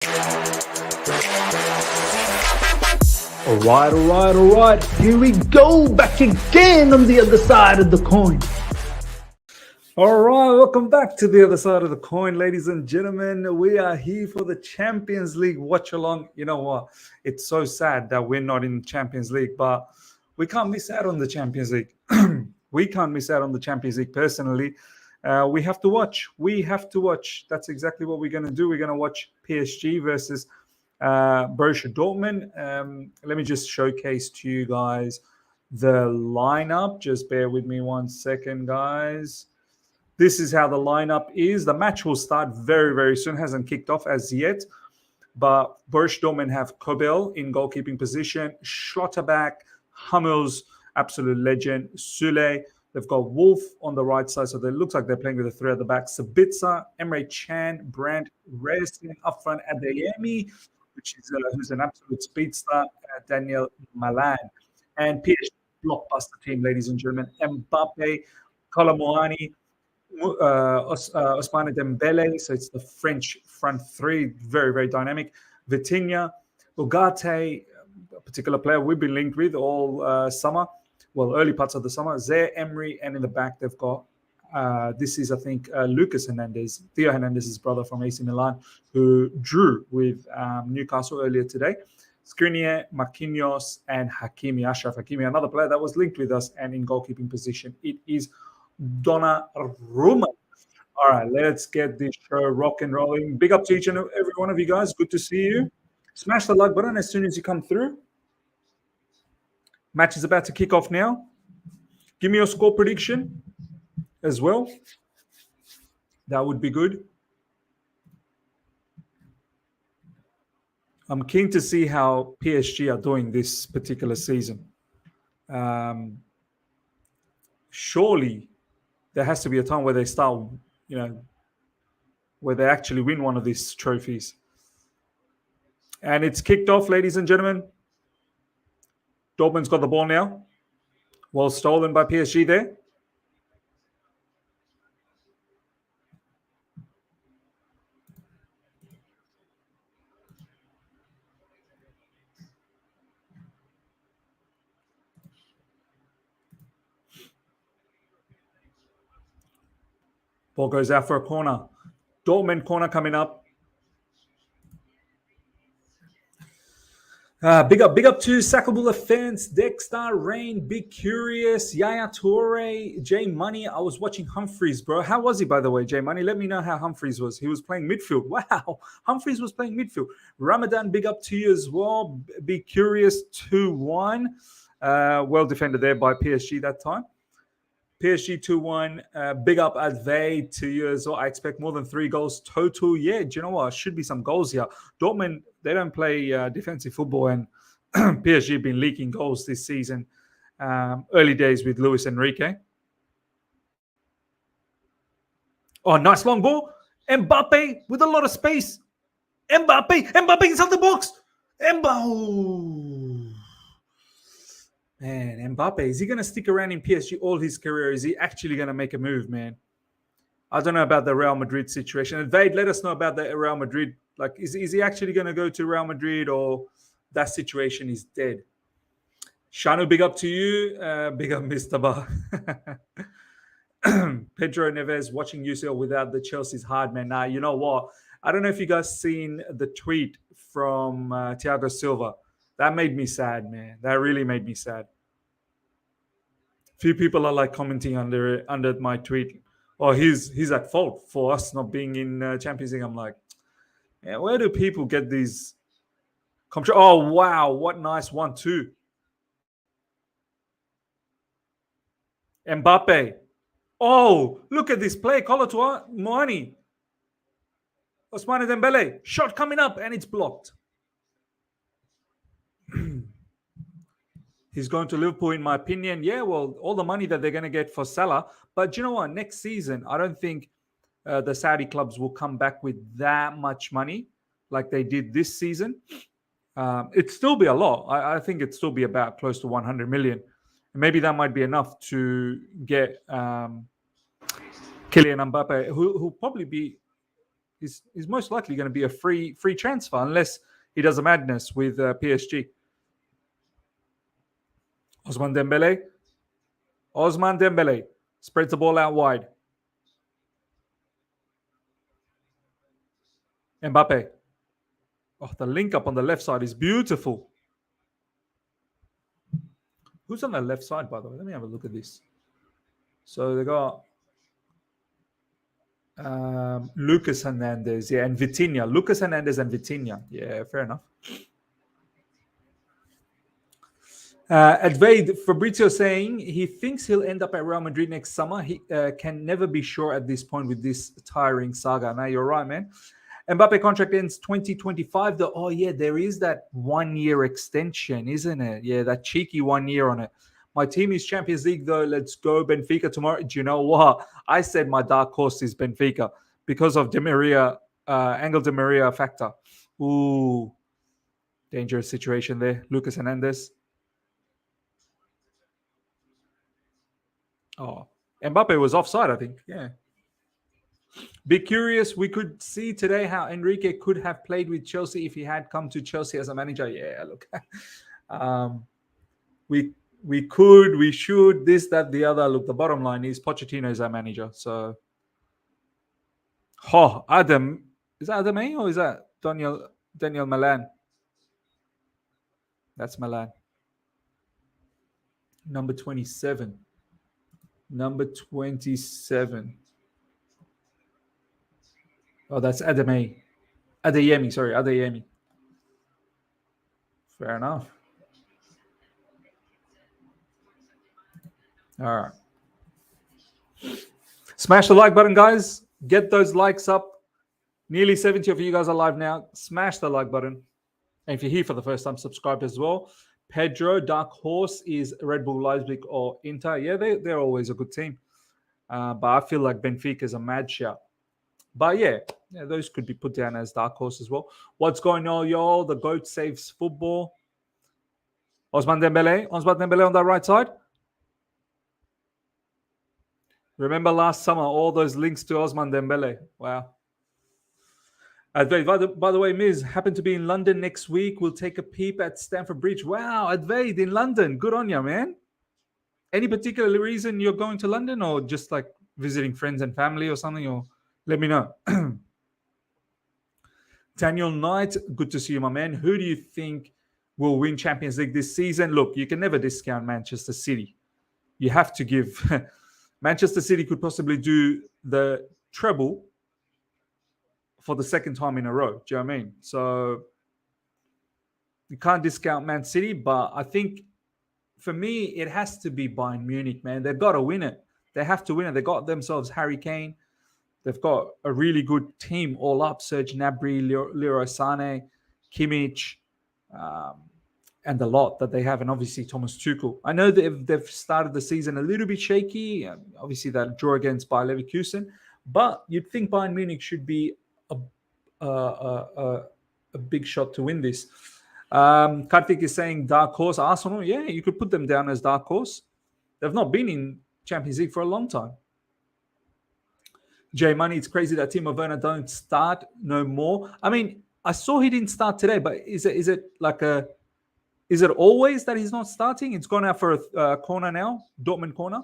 All right. Here we go, back again on the other side of the coin. All right, welcome back to the other side of the coin, ladies and gentlemen. We are here for the Champions League watch-along. You know what? It's so sad that we're not in the Champions League, but we can't miss out on the Champions League. We can't miss out on the Champions League personally. We have to watch. That's exactly what we're going to do. We're going to watch PSG versus Borussia Dortmund. Let me just showcase to you guys the lineup. Just bear with me 1 second, guys. This is how the lineup is. The match will start very, very soon. Hasn't kicked off as yet. But Borussia Dortmund have Kobel in goalkeeping position. Schlotterbeck, Hummels, absolute legend. Sule. They've got Wolf on the right side. So it looks like they're playing with a three at the back. Sabitzer, Emre Can, Brandt, Racing up front. Adeyemi, who's an absolute speedster. Daniel Malan. And PSG blockbuster team, ladies and gentlemen. Mbappe, Kolomuani, Ousmane Dembele, so it's the French front three, very, very dynamic. Vitinha, Ugarte, a particular player we've been linked with all summer, well, early parts of the summer. Zaire Emery, and in the back they've got, this is, I think, Lucas Hernandez, Theo Hernandez's brother from AC Milan, who drew with Newcastle earlier today. Skriniar, Marquinhos, and Hakimi, Ashraf Hakimi, another player that was linked with us, and in goalkeeping position, it is Donnarumma. All right, let's get this show rock and rolling. Big up to each and every one of you guys. Good to see you. Smash the like button as soon as you come through. Match is about to kick off now. Give me your score prediction as well. That would be good. I'm keen to see how PSG are doing this particular season. Surely there has to be a time where they start, where they actually win one of these trophies. And it's kicked off, ladies and gentlemen. Dortmund's got the ball now. Well stolen by PSG there. Ball goes out for a corner. Dortmund corner coming up. Big up to Sackable Offense, Dexter, Rain, Big Curious, Yaya Toure, J Money. I was watching Humphreys, bro. How was he, by the way, J Money? Let me know how Humphreys was. He was playing midfield. Wow. Humphreys was playing midfield. Ramadan, big up to you as well. Big Curious, 2-1. Well defended there by PSG that time. PSG 2-1. Big up Advay to you as well. I expect more than 3 goals total. Yeah, do you know what? Should be some goals here. Dortmund, they don't play defensive football, and PSG have been leaking goals this season. Early days with Luis Enrique. Oh, nice long ball. Mbappe with a lot of space. Mbappe inside the box. Man, Mbappe, is he going to stick around in PSG all his career? Is he actually going to make a move, man? I don't know about the Real Madrid situation. And Vade, let us know about the Real Madrid. Like, is he actually going to go to Real Madrid, or that situation is dead? Shanu, big up to you. Big up, Mr. Ba. Pedro Neves, watching UCL without the Chelsea's hard, man. Nah, you know what? I don't know if you guys seen the tweet from Thiago Silva. That made me sad, man. That really made me sad. Few people are like commenting under my tweet. Oh, he's at fault for us not being in Champions League. I'm like, yeah, where do people get these? Oh, wow. What nice 1-2. Mbappe. Oh, look at this play. Kolo Muani. Ousmane Dembele. Shot coming up, and it's blocked. He's going to Liverpool, in my opinion. Yeah, well, all the money that they're going to get for Salah. But you know what? Next season, I don't think the Saudi clubs will come back with that much money like they did this season. It'd still be a lot. I think it'd still be about close to 100 million. Maybe that might be enough to get Kylian Mbappe, who'll probably be He's most likely going to be a free transfer unless he does a madness with PSG. Osman Dembele spreads the ball out wide. Mbappe. Oh, the link up on the left side is beautiful. Who's on the left side, by the way? Let me have a look at this. So they got Lucas Hernandez, and Vitinha. Lucas Hernandez and Vitinha. Yeah, fair enough. Advade Fabrizio saying he thinks he'll end up at Real Madrid next summer. He can never be sure at this point with this tiring saga. Now, you're right, man. Mbappe contract ends 2025. Oh, yeah, there is that 1 year extension, isn't it? Yeah, that cheeky 1 year on it. My team is Champions League, though. Let's go Benfica tomorrow. Do you know what? I said my dark horse is Benfica because of Angel Di Maria factor. Ooh, dangerous situation there. Lucas Hernandez. Oh, Mbappe was offside, I think. Yeah. Be curious. We could see today how Enrique could have played with Chelsea if he had come to Chelsea as a manager. Yeah, look. We could, we should, this, that, the other. Look, the bottom line is Pochettino is our manager. So, Adam. Is that Adam A or is that Daniel Milan? That's Milan. Number 27. Number 27. Oh, that's Adeyemi. Sorry, Adeyemi. Fair enough. All right. Smash the like button, guys. Get those likes up. Nearly 70 of you guys are live now. Smash the like button. And if you're here for the first time, subscribe as well. Pedro, Dark Horse is Red Bull Leipzig or Inter. Yeah, they're always a good team. But I feel like Benfica is a mad shout. But yeah, those could be put down as Dark Horse as well. What's going on, y'all? The GOAT saves football. Osman Dembele on the right side. Remember last summer, all those links to Osman Dembele. Wow. Advaid, by the way, Miz, happen to be in London next week. We'll take a peep at Stamford Bridge. Wow, Advaid in London. Good on you, man. Any particular reason you're going to London or just like visiting friends and family or something? Or let me know. Daniel Knight, good to see you, my man. Who do you think will win Champions League this season? Look, you can never discount Manchester City. You have to give... Manchester City could possibly do the treble for the second time in a row. Do you know what I mean? So you can't discount Man City, but I think for me, it has to be Bayern Munich, man. They've got to win it. They have to win it. They got themselves Harry Kane. They've got a really good team all up. Serge Gnabry, Leroy Sané, Kimmich, and the lot that they have, and obviously Thomas Tuchel. I know they've started the season a little bit shaky. Obviously, that draw against Bayer Leverkusen, but you'd think Bayern Munich should be a big shot to win this. Karthik is saying dark horse. Arsenal, yeah, you could put them down as dark horse. They've not been in Champions League for a long time. J Money, it's crazy that Timo Werner don't start no more. I mean, I saw he didn't start today, but is it always that he's not starting? It's gone out for a corner now, Dortmund corner.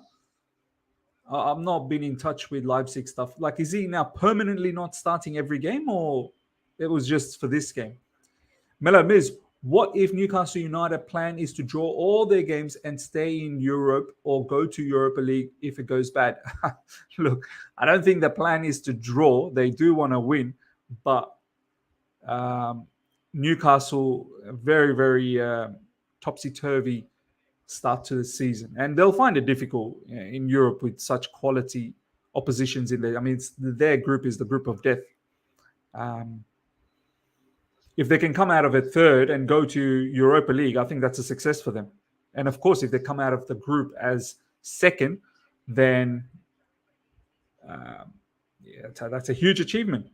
I've not been in touch with Leipzig stuff. Like, is he now permanently not starting every game, or it was just for this game? Melo Miz, what if Newcastle United plan is to draw all their games and stay in Europe or go to Europa League if it goes bad? Look, I don't think the plan is to draw. They do want to win, but Newcastle, very, very topsy-turvy start to the season. And they'll find it difficult in Europe with such quality oppositions in there. I mean, their group is the group of death. If they can come out of it third and go to Europa League, I think that's a success for them. And of course, if they come out of the group as second, then that's a huge achievement.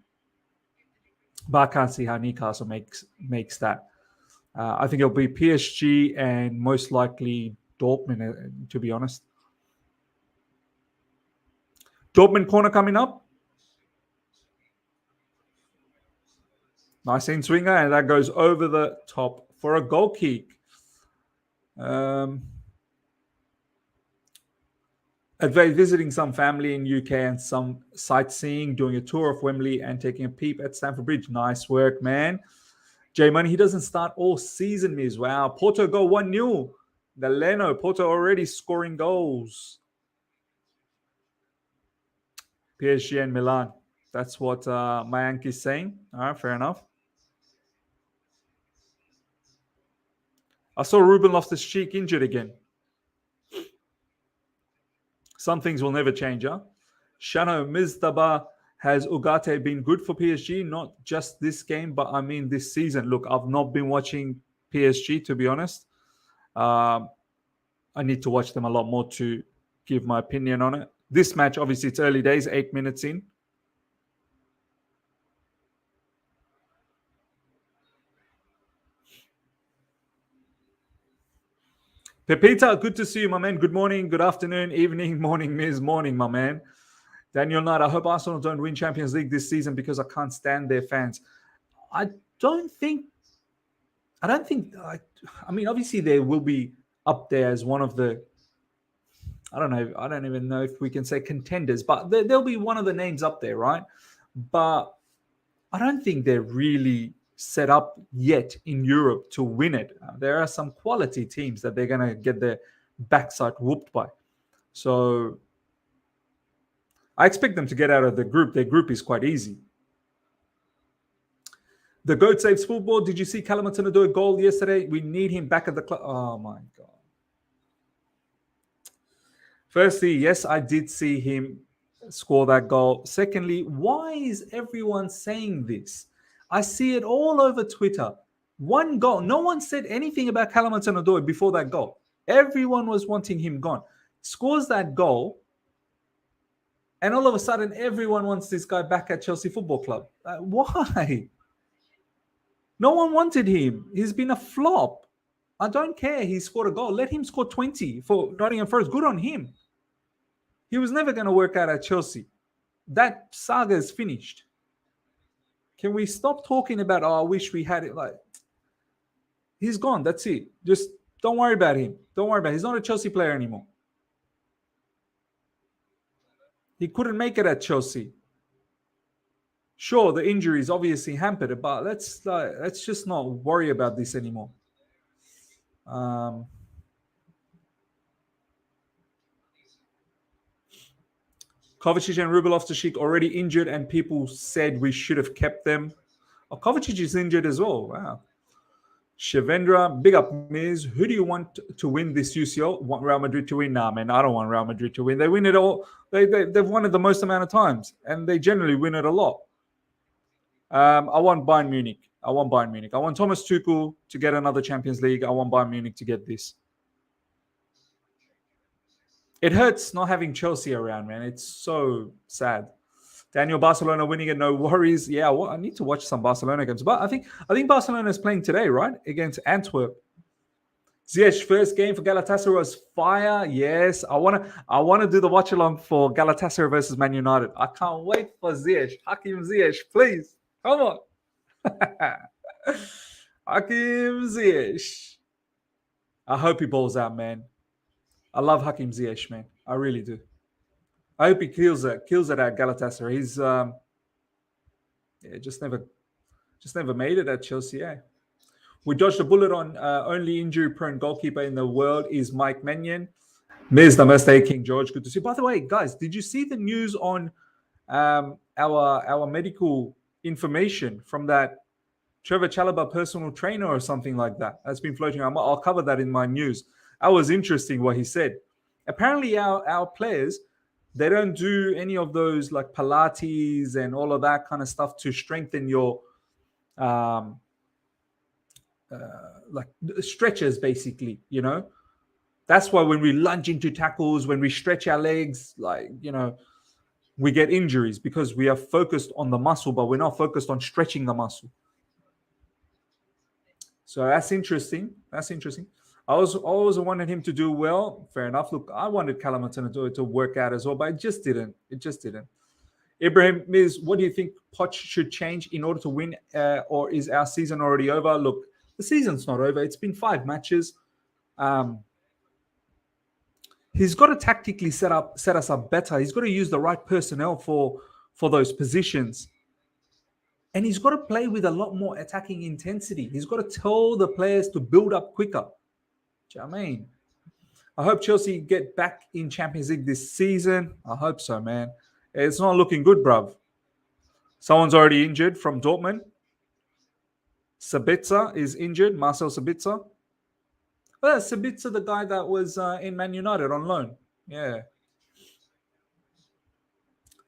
But I can't see how Newcastle makes that. I think it'll be PSG and most likely Dortmund, to be honest. Dortmund corner coming up. Nice in swinger, and that goes over the top for a goal kick. Visiting some family in UK and some sightseeing, doing a tour of Wembley and taking a peep at Stamford Bridge. Nice work, man. J Money, he doesn't start all season, Miz. Wow. Porto go 1-0. The Leno, Porto already scoring goals. PSG and Milan. That's what Mayank is saying. All right, fair enough. I saw Ruben Loftus-Cheek injured again. Some things will never change, huh? Shano Mizdaba, has Ugarte been good for PSG? Not just this game, but I mean this season. Look, I've not been watching PSG, to be honest. I need to watch them a lot more to give my opinion on it. This match, obviously, it's early days, 8 minutes in. Pepita, good to see you, my man. Good morning, good afternoon, evening, morning, Miz, morning, my man. Daniel Knight, I hope Arsenal don't win Champions League this season because I can't stand their fans. I mean, obviously they will be up there as one of the, I don't even know if we can say contenders, but they'll be one of the names up there, right? But I don't think they're really set up yet in Europe to win it. There are some quality teams that they're going to get their backside whooped by. So I expect them to get out of the group. Their group is quite easy. The GOAT saves football. Did you see Callum do a goal yesterday? We need him back at the club. Oh, my God. Firstly, yes, I did see him score that goal. Secondly, why is everyone saying this? I see it all over Twitter. One goal. No one said anything about Callum Hudson-Odoi before that goal. Everyone was wanting him gone. Scores that goal, and all of a sudden, everyone wants this guy back at Chelsea Football Club. Why? No one wanted him. He's been a flop. I don't care. He scored a goal. Let him score 20 for Nottingham Forest. Good on him. He was never going to work out at Chelsea. That saga is finished. Can we stop talking about, I wish we had it? Like, he's gone. That's it. Just don't worry about him. Don't worry about him. He's not a Chelsea player anymore. He couldn't make it at Chelsea. Sure, the injuries obviously hampered it, but let's just not worry about this anymore. Kovacic and Ruben Loftus-Cheek already injured, and people said we should have kept them. Oh, Kovacic is injured as well. Wow. Shivendra, big up, Miz. Who do you want to win this UCL? Want Real Madrid to win? Nah, man, I don't want Real Madrid to win. They win it all. They've won it the most amount of times, and they generally win it a lot. I want Bayern Munich. I want Thomas Tuchel to get another Champions League. I want Bayern Munich to get this. It hurts not having Chelsea around, man. It's so sad. Daniel, Barcelona winning it, no worries. Yeah, I need to watch some Barcelona games. But I think Barcelona is playing today, right? Against Antwerp. Ziyech, first game for Galatasaray was fire. Yes, I wanna do the watch along for Galatasaray versus Man United. I can't wait for Ziyech. Hakim Ziyech, please. Come on. Hakim Ziyech. I hope he balls out, man. I love Hakim Ziyech, man. I really do. I hope he kills it at Galatasaray. He's just never made it at Chelsea. Yeah. We dodged a bullet on only injury-prone goalkeeper in the world is Mike Maignan. Miz Namaste, King George. Good to see you. By the way, guys, did you see the news on our medical information from that Trevor Chalobah personal trainer or something like that? That's been floating around. I'll cover that in my news. That was interesting what he said. Apparently, our players, they don't do any of those like Pilates and all of that kind of stuff to strengthen your like stretches, basically, you know. That's why when we lunge into tackles, when we stretch our legs, like, you know, we get injuries because we are focused on the muscle, but we're not focused on stretching the muscle. So that's interesting. I always wanted him to do well. Fair enough. Look, I wanted Callum to work out as well, but it just didn't. Ibrahim Miz, what do you think Poch should change in order to win, or is our season already over? Look, the season's not over. It's been 5 matches. He's got to tactically set us up better. He's got to use the right personnel for those positions. And he's got to play with a lot more attacking intensity. He's got to tell the players to build up quicker. Do you know what I mean? I hope Chelsea get back in Champions League this season. I hope so, man. It's not looking good, bruv. Someone's already injured from Dortmund. Sabitzer is injured. Marcel Sabitzer. Well, Sabitzer, the guy that was in Man United on loan. Yeah.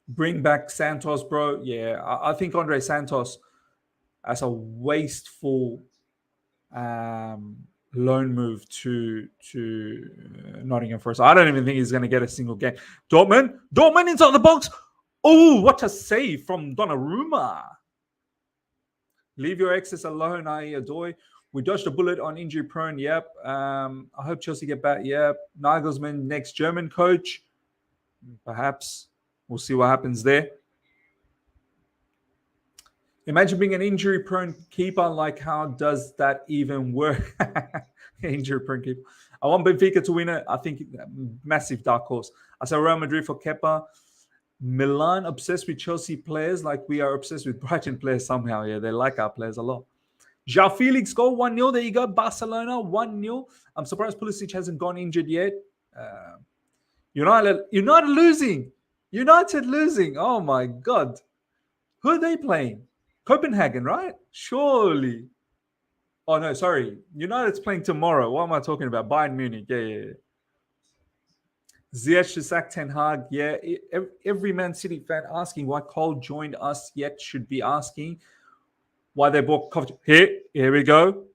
Bring back Santos, bro. Yeah, I think Andre Santos as a wasteful loan move to Nottingham Forest. I don't even think he's going to get a single game. Dortmund inside the box. Oh, what a save from Donnarumma. Leave your exes alone, i.e. Adoy. We dodged a bullet on injury prone. Yep. I hope Chelsea get back. Yep. Nagelsmann, next German coach. Perhaps. We'll see what happens there. Imagine being an injury-prone keeper. Like, how does that even work? Injury-prone keeper. I want Benfica to win it. I think massive dark horse. I say Real Madrid for Kepa. Milan obsessed with Chelsea players like we are obsessed with Brighton players somehow. Yeah, they like our players a lot. João Felix goal 1-0. There you go. Barcelona 1-0. I'm surprised Pulisic hasn't gone injured yet. United losing. United losing. Oh, my God. Who are they playing? Copenhagen, right? Surely. Oh, no, sorry. United's playing tomorrow. What am I talking about? Bayern Munich. Yeah. Ziyech to sack Ten Hag. Yeah. Every Man City fan asking why Cole joined us yet should be asking why they bought Kovacic. Here we go.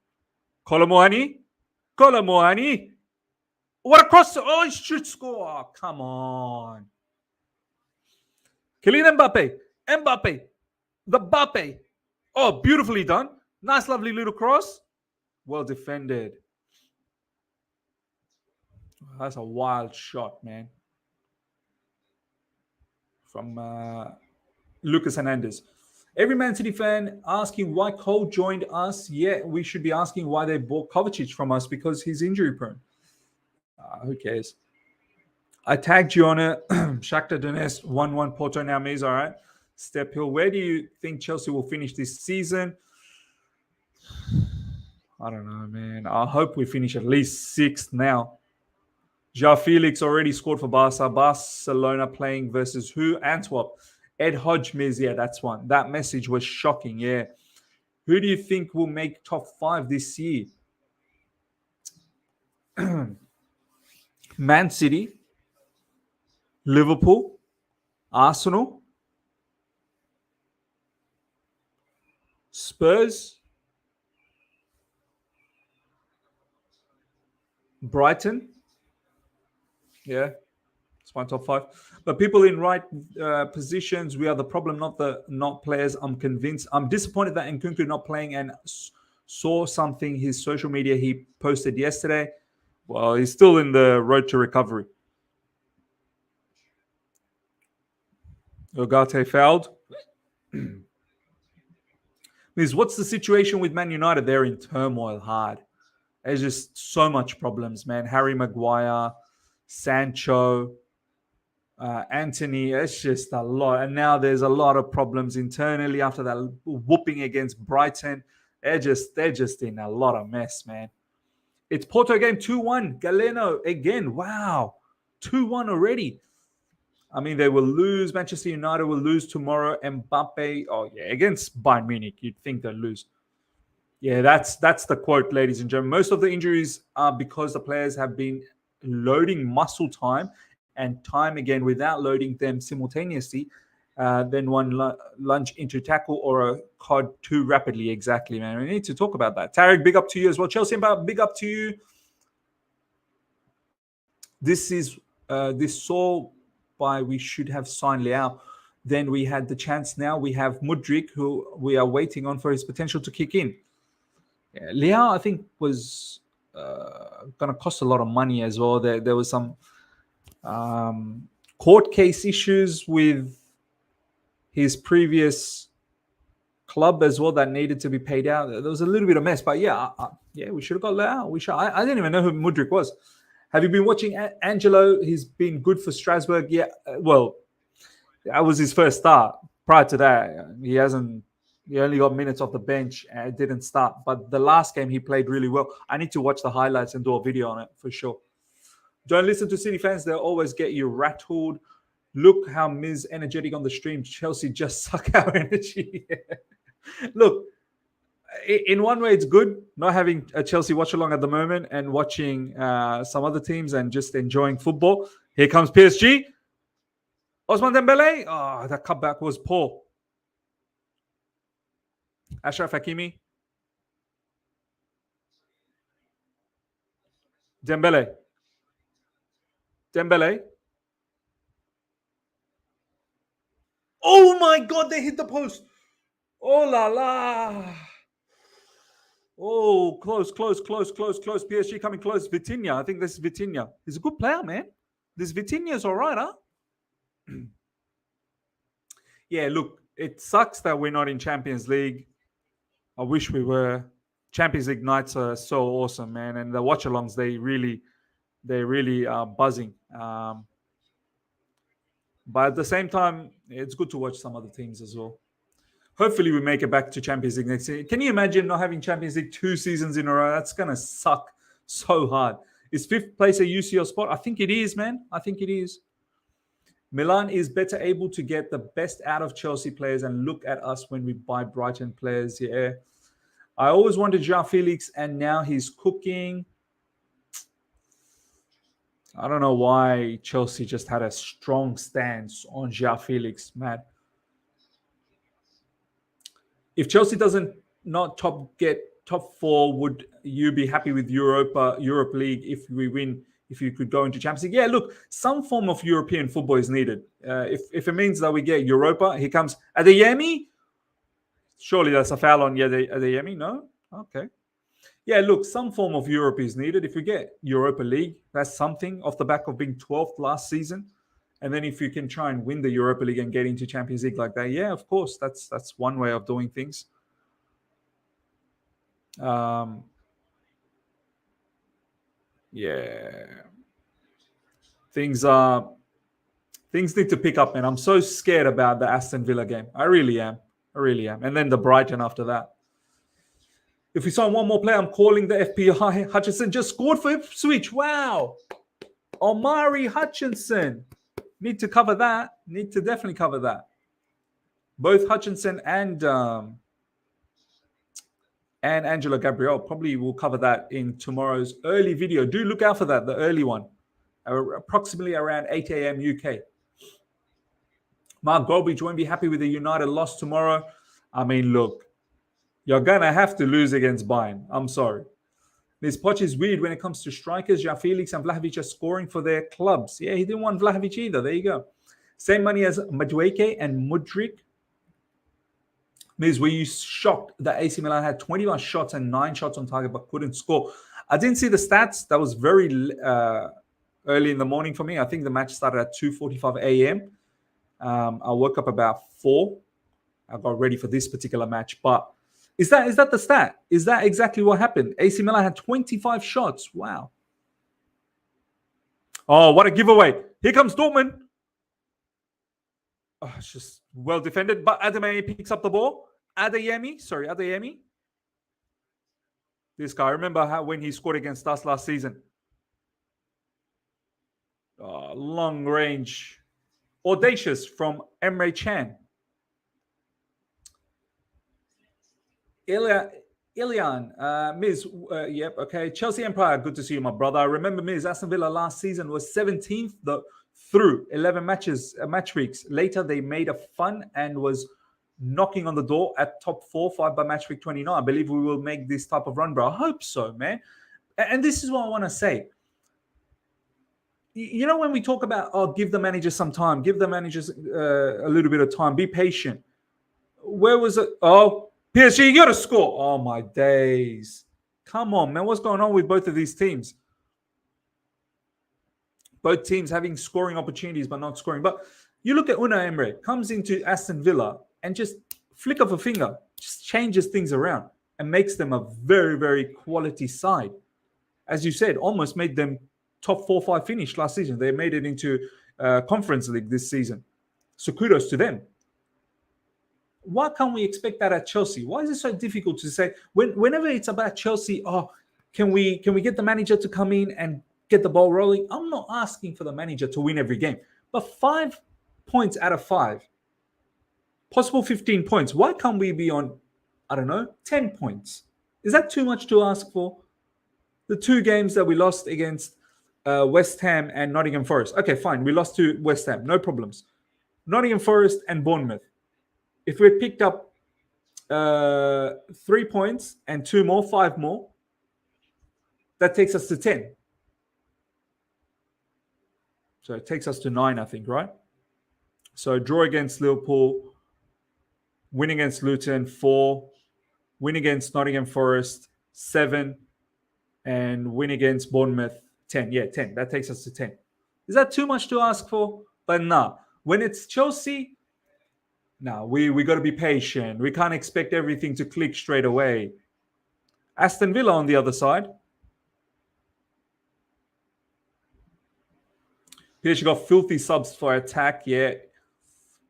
Kolomoani. What a cross. Oh, he should score. Oh, come on. Kylian Mbappe. The Mbappe. Oh, beautifully done. Nice, lovely little cross. Well defended. That's a wild shot, man. From Lucas Hernandez. Every Man City fan asking why Cole joined us. Yeah, we should be asking why they bought Kovacic from us because he's injury prone. Who cares? I tagged you on it. Shakhtar Donetsk 1-1 Porto now means all right. Step Hill. Where do you think Chelsea will finish this season? I don't know, man. I hope we finish at least 6th now. João Felix already scored for Barca. Barcelona playing versus who? Antwerp. Ed Hodge, Miz. Yeah, that's one. That message was shocking, yeah. Who do you think will make top 5 this year? Man City, Liverpool, Arsenal, Spurs, Brighton. Yeah, it's my top 5. But people in right positions, we are the problem, not players. I'm convinced. I'm disappointed that Nkunku not playing and saw something his social media he posted yesterday. Well, he's still in the road to recovery. Ugarte fouled. Means what's the situation with Man United? They're in turmoil hard. There's just so much problems, man. Harry Maguire, Sancho, Anthony. It's just a lot. And now there's a lot of problems internally after that whooping against Brighton. They're just in a lot of mess, man. It's Porto game 2-1. Galeno again. Wow. 2-1 already. I mean, they will lose. Manchester United will lose tomorrow. Mbappe, oh yeah, against Bayern Munich, you'd think they'll lose. Yeah, that's the quote, ladies and gentlemen. Most of the injuries are because the players have been loading muscle time and time again without loading them simultaneously. Then one lunge into tackle or a cod too rapidly. Exactly, man. We need to talk about that. Tarek, big up to you as well. Chelsea, big up to you. This saw by we should have signed Leao. Then we had the chance. Now we have Mudryk, who we are waiting on for his potential to kick in. Yeah, Leao, I think, was going to cost a lot of money as well. There was some court case issues with his previous club as well that needed to be paid out. There was a little bit of mess, but yeah, we should have got let out. I didn't even know who Mudryk was. Have you been watching Angelo? He's been good for Strasbourg. Yeah, well, that was his first start. Prior to that, he only got minutes off the bench and didn't start. But the last game he played really well. I need to watch the highlights and do a video on it for sure. Don't listen to City fans. They'll always get you rattled. Look how Ms. energetic on the stream. Chelsea just suck our energy. Look, in one way, it's good not having a Chelsea watch-along at the moment and watching some other teams and just enjoying football. Here comes PSG. Ousmane Dembele. Oh, that cutback was poor. Achraf Hakimi. Dembele. Oh my God, they hit the post. Oh la la. Oh, close. PSG coming close. Vitinha. I think this is Vitinha. He's a good player, man. This Vitinha is all right, huh? Yeah, look, it sucks that we're not in Champions League. I wish we were. Champions League nights are so awesome, man. And the watch-alongs, they really are buzzing. But at the same time, it's good to watch some other teams as well. Hopefully we make it back to Champions League next year. Can you imagine not having Champions League 2 seasons in a row? That's going to suck so hard. Is 5th place a UCL spot? I think it is, man. I think it is. Milan is better able to get the best out of Chelsea players, and look at us when we buy Brighton players. Yeah. I always wanted João Felix, and now he's cooking. I don't know why Chelsea just had a strong stance on João Felix, man. If Chelsea doesn't not get top 4, would you be happy with Europe League if we win? If you could go into Champions League? Yeah, look, some form of European football is needed. If it means that we get Europa, here comes Adeyemi. Surely that's a foul on Adeyemi, no? Okay. Yeah, look, some form of Europe is needed. If we get Europa League, that's something off the back of being 12th last season. And then if you can try and win the Europa League and get into Champions League like that, yeah, of course, that's one way of doing things. Yeah. Things need to pick up, man. I'm so scared about the Aston Villa game. I really am. And then the Brighton after that. If we sign one more player, I'm calling the FPI. Hutchinson just scored for Ipswich. Wow. Omari Hutchinson. Need to cover that. Need to definitely cover that. Both Hutchinson and Angelo Gabriel probably will cover that in tomorrow's early video. Do look out for that, the early one. Approximately around 8 a.m. UK. Mark Goldbridge won't be happy with the United loss tomorrow. I mean, look, you're going to have to lose against Bayern. I'm sorry. This Poch is weird when it comes to strikers. João Felix and Vlahovic are scoring for their clubs. Yeah, he didn't want Vlahovic either. There you go. Same money as Madueke and Mudryk. Miz, were you shocked that AC Milan had 21 shots and 9 shots on target but couldn't score? I didn't see the stats. That was very early in the morning for me. I think the match started at 2:45 a.m. I woke up about 4. I got ready for this particular match. But is that the stat? Is that exactly what happened? AC Milan had 25 shots. Wow. Oh, what a giveaway. Here comes Dortmund. Oh, it's just well defended. But Adeyemi picks up the ball. Adeyemi. This guy. Remember when he scored against us last season? Long range. Audacious from Emre Can. Ilian, Miz, yep, okay. Chelsea Empire, good to see you, my brother. I remember, Miz, Aston Villa last season was 17th through 11 match weeks. Later, they made a fun and was knocking on the door at top 4, 5 by match week 29. I believe we will make this type of run, bro. I hope so, man. And this is what I want to say. You know, when we talk about, give the manager some time, give the managers a little bit of time, be patient. Where was it? Oh, PSG, you got to score. Oh, my days. Come on, man. What's going on with both of these teams? Both teams having scoring opportunities but not scoring. But You look at Unai Emery, comes into Aston Villa and just flick of a finger, just changes things around and makes them a very, very quality side. As you said, almost made them top 4-5 finish last season. They made it into Conference League this season. So kudos to them. Why can't we expect that at Chelsea? Why is it so difficult to say whenever it's about Chelsea? Oh, can we get the manager to come in and get the ball rolling? I'm not asking for the manager to win every game, but 5 points out of 5, possible 15 points. Why can't we be on, I don't know, 10 points? Is that too much to ask for? The 2 games that we lost against West Ham and Nottingham Forest. Okay, fine. We lost to West Ham. No problems. Nottingham Forest and Bournemouth. If we picked up 3 points and 2 more, 5 more, that takes us to 10. So it takes us to 9, I think, right? So draw against Liverpool, win against Luton, 4, win against Nottingham Forest, 7, and win against Bournemouth, 10. Yeah, 10. That takes us to 10. Is that too much to ask for? But nah. When it's Chelsea, now we got to be patient. We can't expect everything to click straight away. Aston Villa on the other side. PSG got filthy subs for attack. Yeah.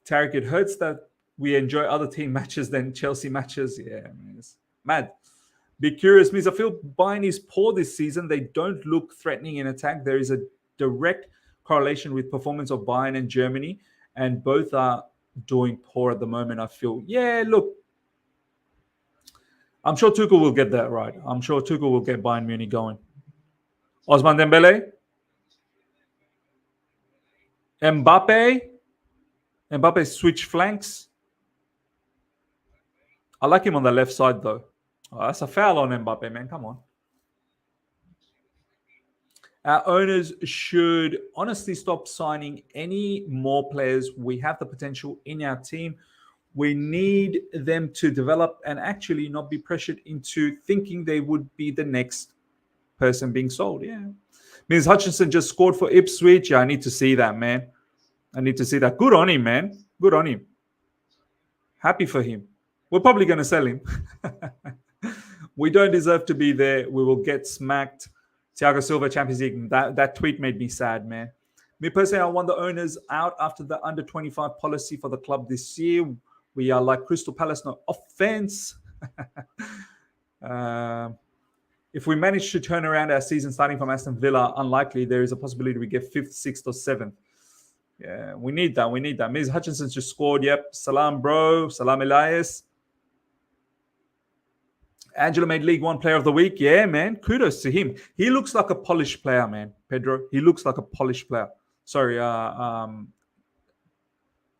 Tarek, it hurts that we enjoy other team matches than Chelsea matches. Yeah, man, it's mad. Be curious, means I feel Bayern is poor this season. They don't look threatening in attack. There is a direct correlation with performance of Bayern and Germany, and both are doing poor at the moment, I feel. Yeah, look, I'm sure Tuchel will get that right. I'm sure Tuchel will get Bayern Munich going. Ousmane Dembele. Mbappe switch flanks. I like him on the left side, though. Oh, that's a foul on Mbappe, man. Come on. Our owners should honestly stop signing any more players. We have the potential in our team. We need them to develop and actually not be pressured into thinking they would be the next person being sold. Yeah. Means Hutchinson just scored for Ipswich. Yeah, I need to see that, man. I need to see that. Good on him, man. Good on him. Happy for him. We're probably going to sell him. We don't deserve to be there. We will get smacked. Thiago Silva, Champions League. That tweet made me sad, man. Me personally, I want the owners out after the under 25 policy for the club this year. We are like Crystal Palace, no offense. If we manage to turn around our season starting from Aston Villa, unlikely. There is a possibility we get 5th, 6th, or 7th. Yeah, we need that. We need that. Ms. Hutchinson just scored. Yep. Salam, bro. Salam, Elias. Angelo made League One Player of the Week. Yeah, man. Kudos to him. He looks like a polished player, man. Pedro. He looks like a polished player. Sorry,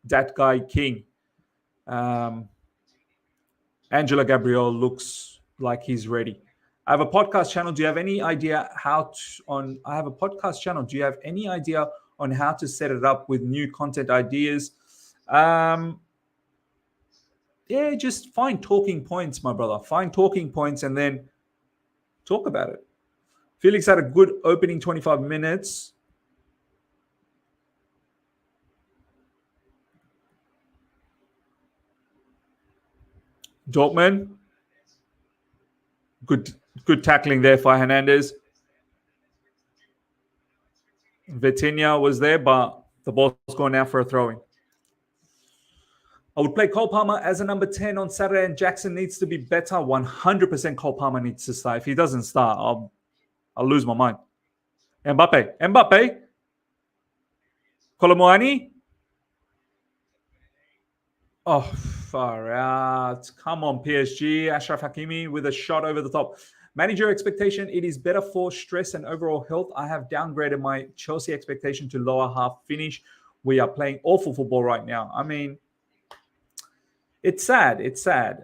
that guy King. Angelo Gabriel looks like he's ready. I have a podcast channel. Do you have any idea I have a podcast channel. Do you have any idea on how to set it up with new content ideas? Yeah, just find talking points, my brother. Find talking points and then talk about it. Felix had a good opening 25 minutes. Dortmund. Good tackling there for Hernandez. Vitinha was there, but the ball's going out for a throw-in. I would play Cole Palmer as a number 10 on Saturday, and Jackson needs to be better. 100% Cole Palmer needs to start. If he doesn't start, I'll lose my mind. Mbappe. Kolomoani. Oh, far out. Come on, PSG. Ashraf Hakimi with a shot over the top. Manager expectation, it is better for stress and overall health. I have downgraded my Chelsea expectation to lower half finish. We are playing awful football right now. I mean, it's sad. It's sad.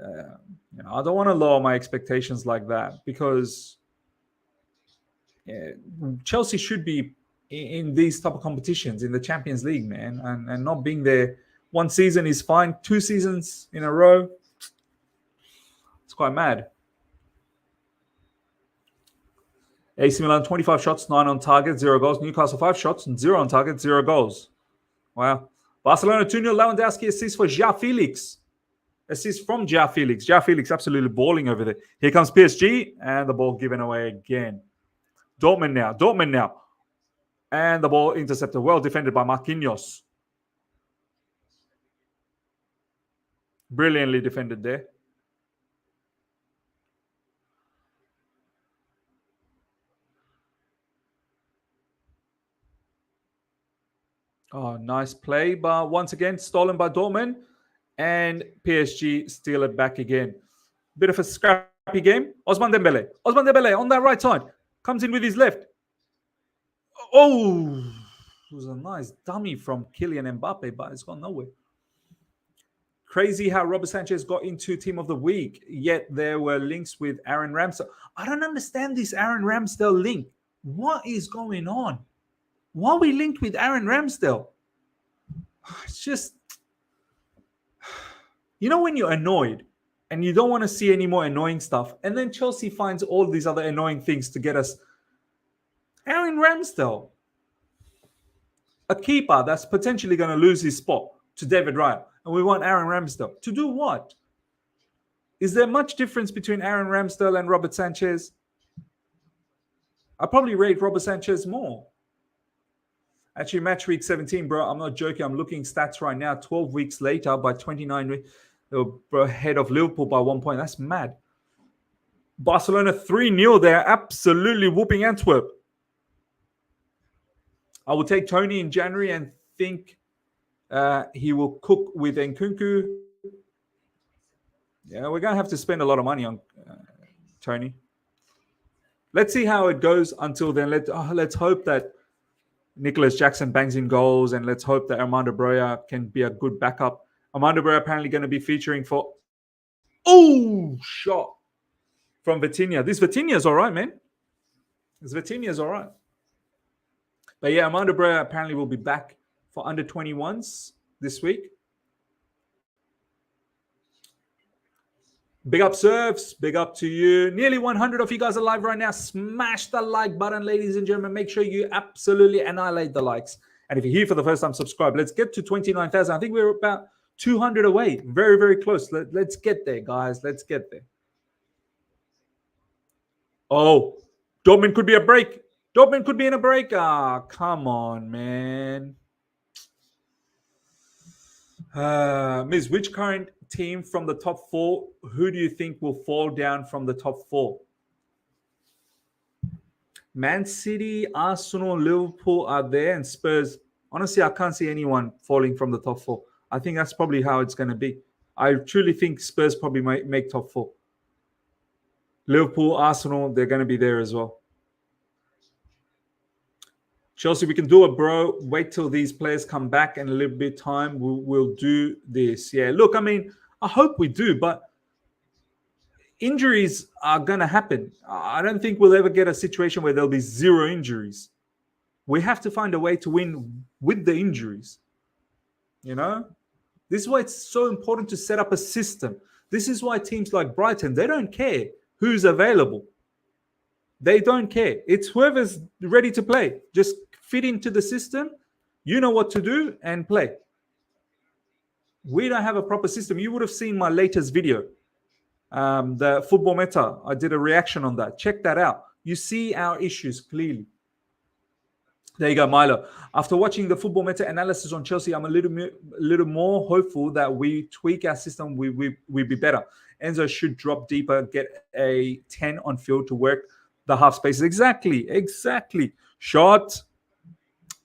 I don't want to lower my expectations like that because Chelsea should be in these type of competitions in the Champions League, man, and not being there. One season is fine. 2 seasons in a row, it's quite mad. AC Milan, 25 shots, 9 on target, 0 goals. Newcastle, 5 shots, 0 on target, 0 goals. Wow. Barcelona 2-0. Lewandowski assist for João Felix. Assist from João Felix. João Felix absolutely balling over there. Here comes PSG, and the ball given away again. Dortmund now. And the ball intercepted. Well defended by Marquinhos. Brilliantly defended there. Oh, nice play. But once again, stolen by Dortmund. And PSG steal it back again. Bit of a scrappy game. Ousmane Dembele on that right side. Comes in with his left. Oh, it was a nice dummy from Kylian Mbappe, but it's gone nowhere. Crazy how Robert Sanchez got into Team of the Week, yet there were links with Aaron Ramsdale. I don't understand this Aaron Ramsdale link. What is going on? Why are we linked with Aaron Ramsdale? It's just, you know, when you're annoyed and you don't want to see any more annoying stuff, and then Chelsea finds all these other annoying things to get us. Aaron Ramsdale, a keeper that's potentially going to lose his spot to David Raya, and we want Aaron Ramsdale to do what? Is there much difference between Aaron Ramsdale and Robert Sanchez? I probably rate Robert Sanchez more. Actually, match week 17, bro. I'm not joking. I'm looking stats right now. 12 weeks later, by 29 weeks, they were ahead of Liverpool by 1 point. That's mad. Barcelona 3-0. They're absolutely whooping Antwerp. I will take Toney in January and think he will cook with Nkunku. Yeah, we're going to have to spend a lot of money on Toney. Let's see how it goes until then. Let's hope that Nicholas Jackson bangs in goals, and let's hope that Armando Broja can be a good backup. Armando Broja apparently going to be featuring for... Oh, shot from Vitinha. This Vitinha's all right, man. This Vitinha's all right. But yeah, Armando Broja apparently will be back for under 21s this week. Big up, Serves. Big up to you. Nearly 100 of you guys are live right now. Smash the like button, ladies and gentlemen. Make sure you absolutely annihilate the likes. And if you're here for the first time, subscribe. Let's get to 29,000. I think we're about 200 away. Very, very close. Let's get there, guys. Let's get there. Oh, Dortmund could be a break. Dortmund could be in a break. Ah, come on, man. Miss, which current team from the top four, who do you think will fall down from the top four? Man City, Arsenal, Liverpool are there, and Spurs. Honestly, I can't see anyone falling from the top four. I think that's probably how it's going to be. I truly think Spurs probably might make top four. Liverpool, Arsenal, they're going to be there as well. Chelsea, we can do it, bro. Wait till these players come back and a little bit of time. We'll do this. Yeah, look, I mean, I hope we do, but injuries are going to happen. I don't think we'll ever get a situation where there'll be zero injuries. We have to find a way to win with the injuries. You know? This is why it's so important to set up a system. This is why teams like Brighton, they don't care who's available. They don't care. It's whoever's ready to play. Just fit into the system. You know what to do and play. We don't have a proper system. You would have seen my latest video, the football meta. I did a reaction on that. Check that out. You see our issues clearly. There you go, Milo. After watching the football meta analysis on Chelsea, I'm a little more hopeful that we tweak our system. We'll be better. Enzo should drop deeper, get a 10 on field to work the half spaces. Exactly. Shot.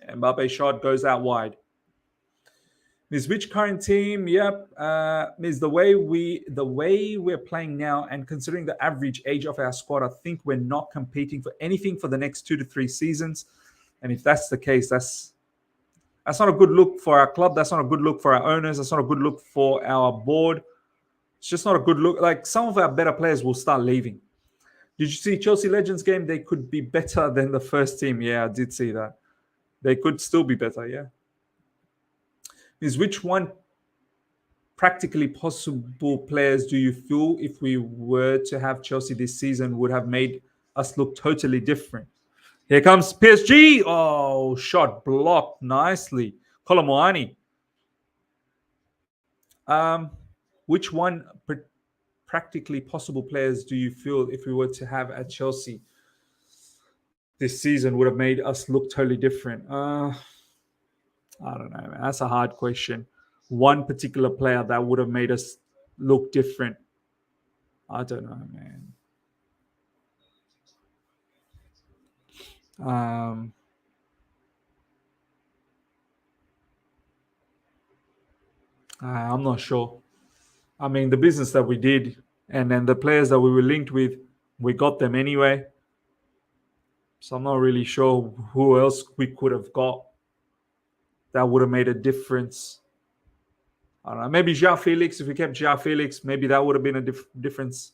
Mbappe shot goes out wide. Miss, which current team? Yep. Miss, the way we're playing now, and considering the average age of our squad, I think we're not competing for anything for the next 2 to 3 seasons. And if that's the case, that's not a good look for our club. That's not a good look for our owners. That's not a good look for our board. It's just not a good look. Like, some of our better players will start leaving. Did you see Chelsea Legends game? They could be better than the first team. Yeah, I did see that. They could still be better, yeah. Is which one practically possible players do you feel, if we were to have Chelsea this season, would have made us look totally different? Here comes PSG. Oh, shot blocked nicely. Kolo Muani. Which one practically possible players do you feel if we were to have at Chelsea this season would have made us look totally different? I don't know, man. That's a hard question. One particular player that would have made us look different. I don't know, man. I'm not sure. I mean, the business that we did and then the players that we were linked with, we got them anyway. So I'm not really sure who else we could have got that would have made a difference. I don't know. Maybe João Felix. If we kept João Felix, maybe that would have been a difference.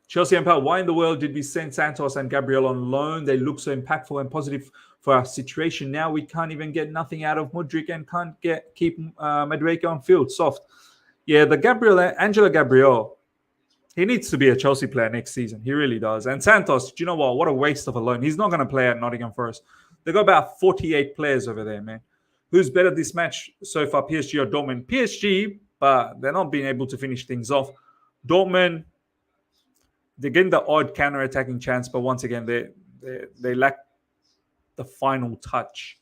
Chelsea Empire, why in the world did we send Santos and Gabriel on loan? They look so impactful and positive for our situation. Now we can't even get nothing out of Mudryk and can't keep Madueke on field. Soft. Yeah, the Angelo Gabriel, he needs to be a Chelsea player next season. He really does. And Santos, do you know what? What a waste of a loan. He's not going to play at Nottingham Forest. They got about 48 players over there, man. Who's better this match so far, PSG or Dortmund? PSG, but they're not being able to finish things off. Dortmund, they're getting the odd counter-attacking chance, but once again, they lack the final touch.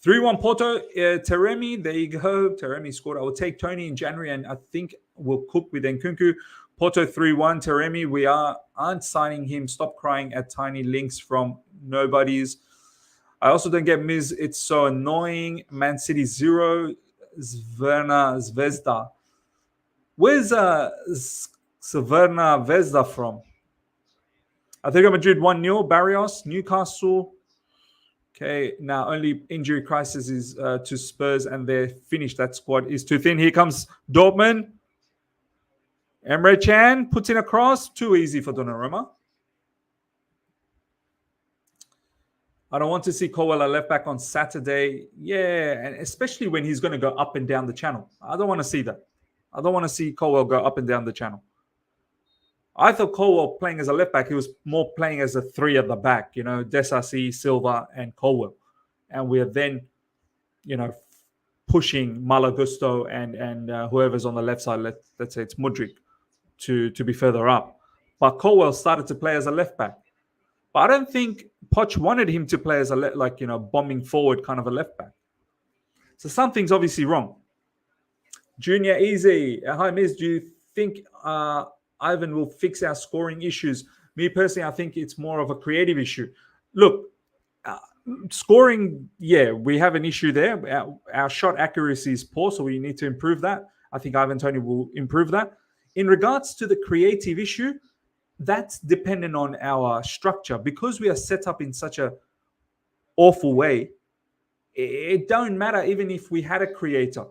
3-1 Porto, Taremi, there you go. Taremi scored. I will take Toney in January, and I think we'll cook with Nkunku. Porto 3-1. Taremi, we aren't signing him. Stop crying at tiny links from nobodies. I also don't get Miz. It's so annoying. Man City 0. Zvezda. Where's Severna Vezda from? Atletico Madrid 1-0. Barrios, Newcastle. Okay, now only injury crisis is to Spurs, and they're finished. That squad is too thin. Here comes Dortmund. Emre Can puts in a cross. Too easy for Donnarumma. I don't want to see Colwell at left back on Saturday. Yeah, and especially when he's going to go up and down the channel. I don't want to see that. I don't want to see Colwell go up and down the channel. I thought Colwell playing as a left back, he was more playing as a three at the back, Desasi, Silva, and Colwell. And we're then, pushing Malagusto and whoever's on the left side, let's say it's Mudryk, to be further up. But Colwell started to play as a left back. But I don't think Poch wanted him to play as a bombing forward kind of a left back. So something's obviously wrong. Junior Easy, hi Miz, do you think Ivan will fix our scoring issues? Me personally, I think it's more of a creative issue. Look, scoring, yeah, we have an issue there. Our shot accuracy is poor, so we need to improve that. I think Ivan Toney will improve that. In regards to the creative issue, that's dependent on our structure. Because we are set up in such a awful way, it don't matter even if we had a creator,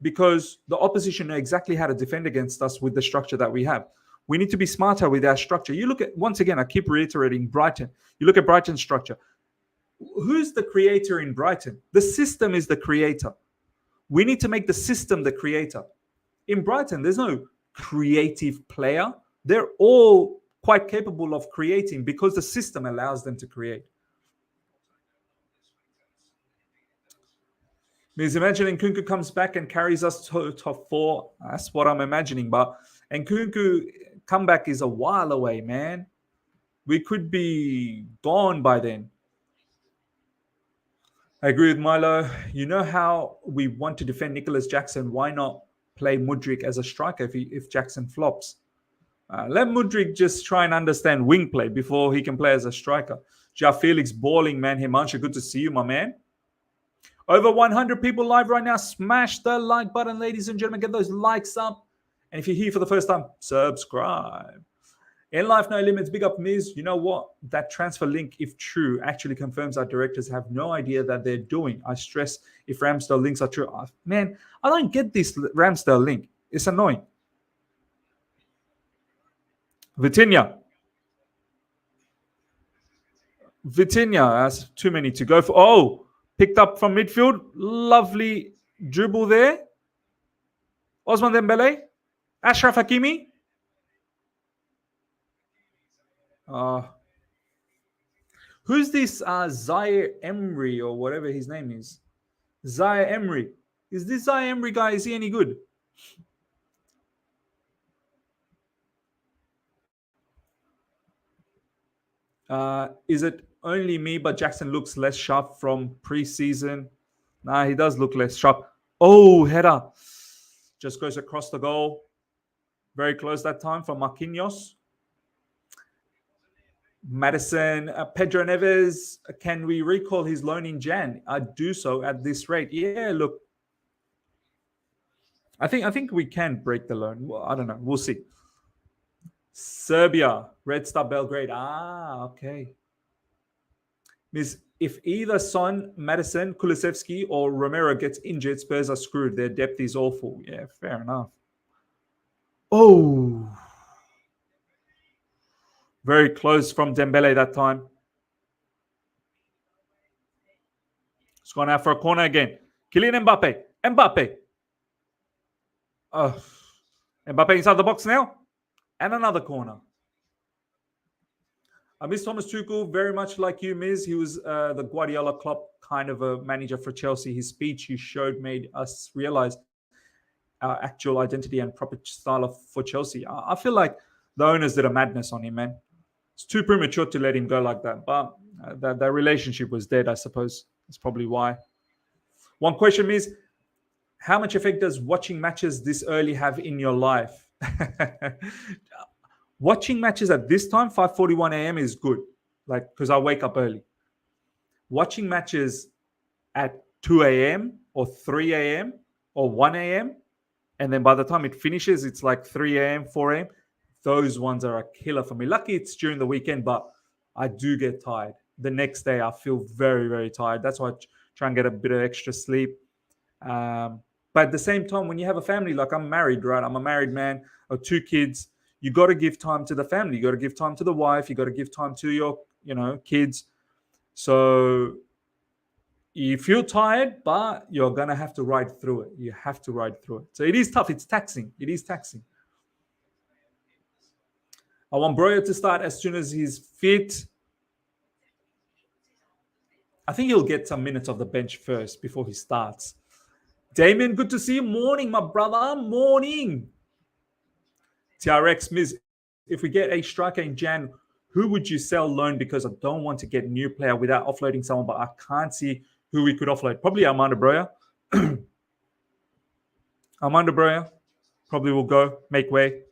because the opposition know exactly how to defend against us with the structure that we have. We need to be smarter with our structure. You look at, once again, I keep reiterating Brighton. You look at Brighton's structure. Who's the creator in Brighton? The system is the creator. We need to make the system the creator. In Brighton, there's no creative player. They're all quite capable of creating because the system allows them to create. Because imagine Nkunku comes back and carries us to top 4. That's what I'm imagining. But Nkunku comeback is a while away, man. We could be gone by then. I agree with Milo. You know how we want to defend Nicholas Jackson. Why not play Mudryk as a striker if Jackson flops? Let Mudryk just try and understand wing play before he can play as a striker. Ja Felix balling, man. Himanshu, good to see you, my man. Over 100 people live right now. Smash the like button, ladies and gentlemen. Get those likes up. And if you're here for the first time, subscribe. In life, no limits. Big up, Miz. You know what? That transfer link, if true, actually confirms our directors have no idea that they're doing. I stress if Ramsdale links are true. Man, I don't get this Ramsdale link. It's annoying. Vitinha, that's too many to go for. Oh, picked up from midfield. Lovely dribble there. Osman Dembele. Ashraf Hakimi. Who's this Zaire Emery or whatever his name is? Zaire Emery. Is this Emery guy, is he any good? Is it only me, but Jackson looks less sharp from preseason? Nah, he does look less sharp. Oh, header. Just goes across the goal. Very close that time for Marquinhos. Madison, Pedro Neves, can we recall his loan in Jan? I do so at this rate. Yeah, look. I think we can break the loan. Well, I don't know. We'll see. Serbia, Red Star Belgrade. Okay. Miss, if either Son, Madison, Kulusevski, or Romero gets injured, Spurs are screwed. Their depth is awful. Yeah, fair enough. Oh. Very close from Dembele that time. It's gone out for a corner again. Kylian Mbappe. Mbappe. Mbappe inside the box now. And another corner. I miss Thomas Tuchel very much like you, Miz. He was the Guardiola Klopp kind of a manager for Chelsea. His speech he showed made us realize our actual identity and proper style for Chelsea. I feel like the owners did a madness on him, man. It's too premature to let him go like that. But that relationship was dead, I suppose. That's probably why. One question is, how much effect does watching matches this early have in your life? Watching matches at this time, 5:41 a.m. is good, like because I wake up early. Watching matches at 2 a.m. or 3 a.m. or 1 a.m. and then by the time it finishes, it's like 3 a.m., 4 a.m. Those ones are a killer for me. Lucky it's during the weekend, but I do get tired. The next day, I feel very, very tired. That's why I try and get a bit of extra sleep. But at the same time, when you have a family, like I'm married, right? I'm a married man of 2 kids. You got to give time to the family. You got to give time to the wife. You got to give time to your, kids. So you feel tired, but you're going to have to ride through it. You have to ride through it. So it is tough. It's taxing. It is taxing. I want Broyo to start as soon as he's fit. I think he'll get some minutes off the bench first before he starts. Damien, good to see you. Morning, my brother. Morning. TRX, Miz, if we get a striker in Jan, who would you sell loan? Because I don't want to get a new player without offloading someone, but I can't see who we could offload. Probably Armando Broya. Armando Broya probably will go, make way.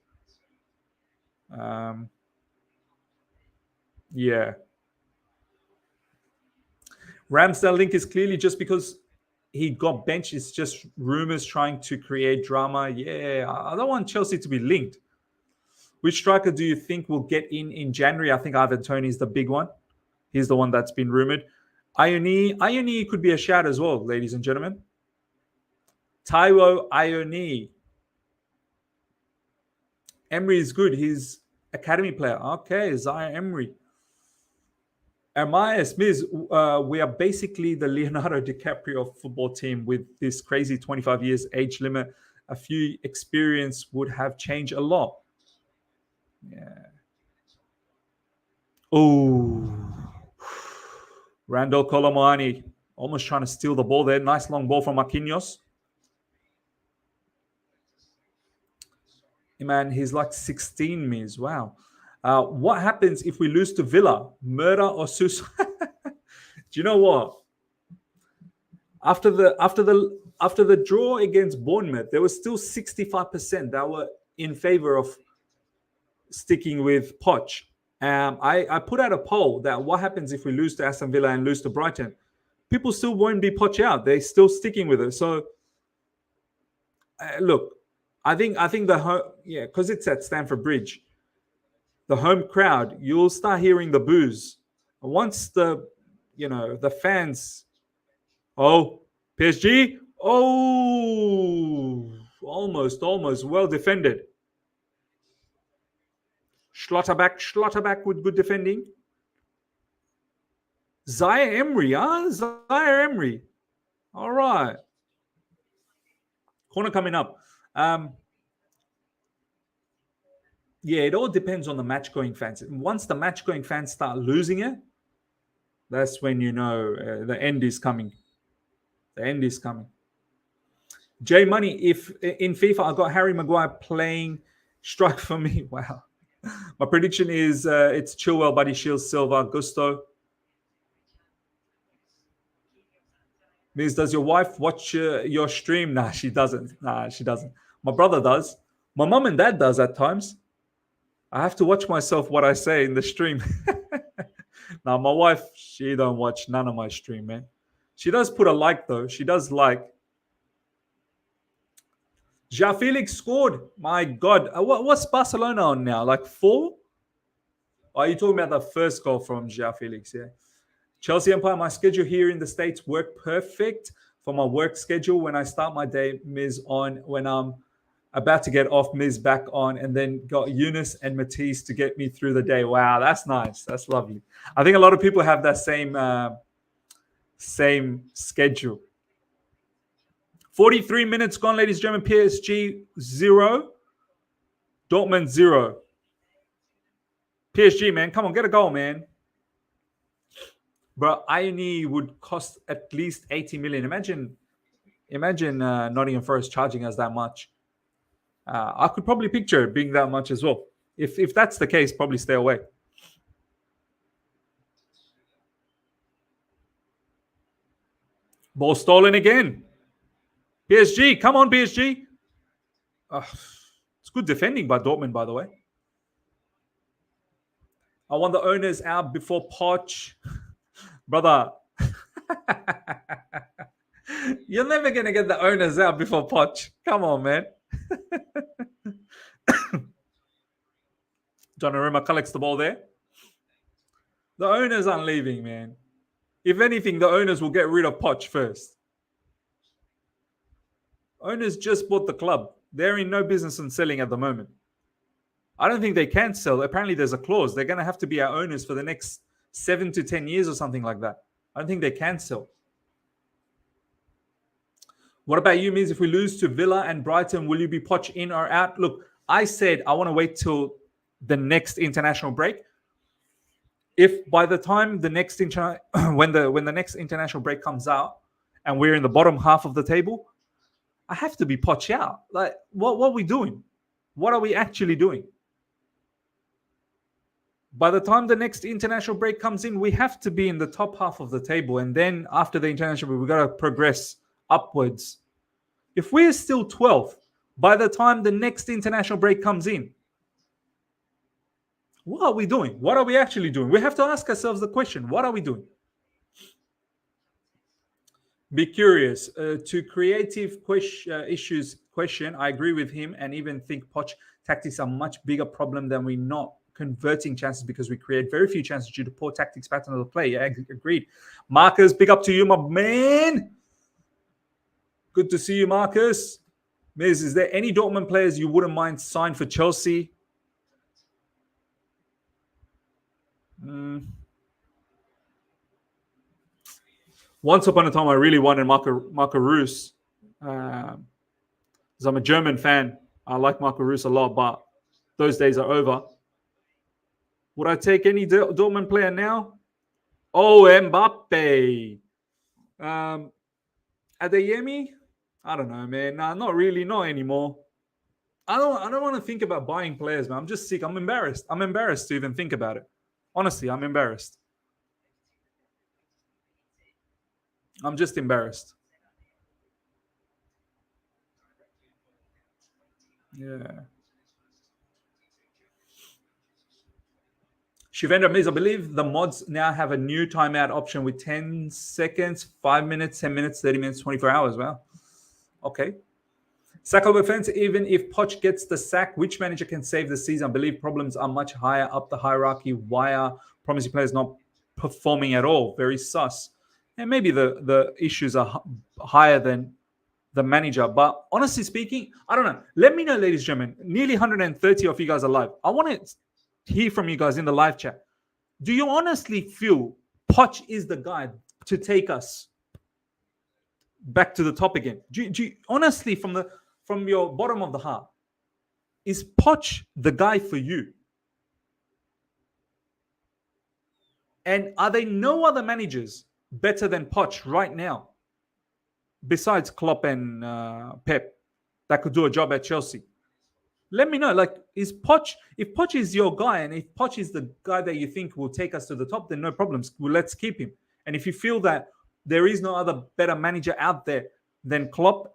Yeah. Ramsdale link is clearly just because he got benched. It's just rumors trying to create drama. Yeah, I don't want Chelsea to be linked. Which striker do you think will get in January? I think Ivan Toney is the big one. He's the one that's been rumored. Ione could be a shout as well, ladies and gentlemen. Taiwo Ione. Emery is good. He's academy player. Okay, Zaire Emery. Miz, we are basically the Leonardo DiCaprio football team with this crazy 25 years age limit. A few experience would have changed a lot. Yeah. Oh. Randall Colomani almost trying to steal the ball there. Nice long ball from Marquinhos. Man, he's like 16 Miz. Wow. What happens if we lose to Villa? Murder or suicide? Do you know what? After the draw against Bournemouth, there was still 65% that were in favor of sticking with Poch. I put out a poll that what happens if we lose to Aston Villa and lose to Brighton? People still won't be Poch out. They're still sticking with it. So, look, I think the home, because it's at Stamford Bridge, the home crowd, you'll start hearing the boos. Once the fans, PSG, almost well defended. Schlotterback with good defending. Zaire Emery, Zaire Emery. All right. Corner coming up. Yeah, it all depends on the match-going fans. Once the match-going fans start losing it, that's when the end is coming. The end is coming. J Money, if in FIFA I got Harry Maguire playing strike for me, wow. My prediction is it's Chilwell, Buddy Shields, Silva, Gusto. Means, does your wife watch your stream? Nah, she doesn't. Nah, she doesn't. My brother does. My mom and dad does at times. I have to watch myself what I say in the stream. Now, my wife, she don't watch none of my stream, man. She does put a like though. She does like. Ja Felix scored. My God, what's Barcelona on now? Like 4? Oh, are you talking about the first goal from Ja Felix? Yeah. Chelsea Empire, my schedule here in the States work perfect for my work schedule. When I start my day, Miz on. When I'm about to get off, Miz back on. And then got Eunice and Matisse to get me through the day. Wow, that's nice. That's lovely. I think a lot of people have that same schedule. 43 minutes gone, ladies and gentlemen. PSG 0. Dortmund 0. PSG, man. Come on, get a goal, man. But Ione would cost at least 80 million. Imagine Nottingham Forest charging us that much. I could probably picture it being that much as well. If that's the case, probably stay away. Ball stolen again. PSG, come on, PSG. It's good defending by Dortmund, by the way. I want the owners out before Poch. Brother. You're never going to get the owners out before Poch. Come on, man. Donnarumma collects the ball there. The owners aren't leaving, man. If anything, the owners will get rid of Poch first. Owners just bought the club. They're in no business in selling at the moment. I don't think they can sell. Apparently, there's a clause. They're going to have to be our owners for the next 7 to 10 years or something like that. I don't think they can sell. What about you, Miz? If we lose to Villa and Brighton, will you be Poch in or out? Look, I said I want to wait till the next international break. If by the time the next when the next international break comes out and we're in the bottom half of the table, I have to be Poch out. Like, what are we doing? What are we actually doing? By the time the next international break comes in, we have to be in the top half of the table. And then after the international break, we've got to progress upwards. If we're still 12th, by the time the next international break comes in, what are we doing? What are we actually doing? We have to ask ourselves the question, what are we doing? Be curious. To creative issues question, I agree with him and even think Poch tactics are much bigger problem than we not converting chances because we create very few chances due to poor tactics pattern of the play. Yeah, agreed. Marcus, big up to you, my man. Good to see you, Marcus. Miz, is there any Dortmund players you wouldn't mind sign for Chelsea? Once upon a time, I really wanted Marco Reus. Because I'm a German fan. I like Marco Reus a lot, but those days are over. Would I take any Dortmund player now? Oh, Mbappe. Adeyemi? I don't know, man. Nah, not really. Not anymore. I don't want to think about buying players, man. I'm just sick. I'm embarrassed. I'm embarrassed to even think about it. Honestly, I'm embarrassed. I'm just embarrassed. Yeah. Shivendra Miz, I believe the mods now have a new timeout option with 10 seconds, 5 minutes, 10 minutes, 30 minutes, 24 hours. Wow. Okay. Sack of offense, even if Poch gets the sack, which manager can save the season? I believe problems are much higher up the hierarchy. Why are promising players not performing at all? Very sus. And maybe the issues are higher than the manager. But honestly speaking, I don't know. Let me know, ladies and gentlemen. Nearly 130 of you guys are live. I want to hear from you guys in the live chat. Do you honestly feel Poch is the guy to take us back to the top again? Do you honestly, from your bottom of the heart, is Poch the guy for you? And are there no other managers better than Poch right now? besides Klopp and Pep that could do a job at Chelsea? Let me know. Like, is Poch? If Poch is your guy, and if Poch is the guy that you think will take us to the top, then no problems. Well, let's keep him. And if you feel that there is no other better manager out there than Poch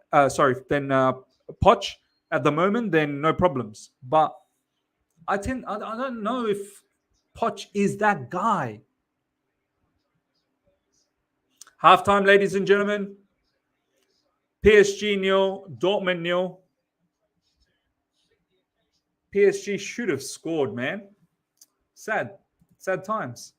at the moment, then no problems. But I don't know if Poch is that guy. Halftime, ladies and gentlemen. PSG 0, Dortmund 0. PSG should have scored, man. Sad times.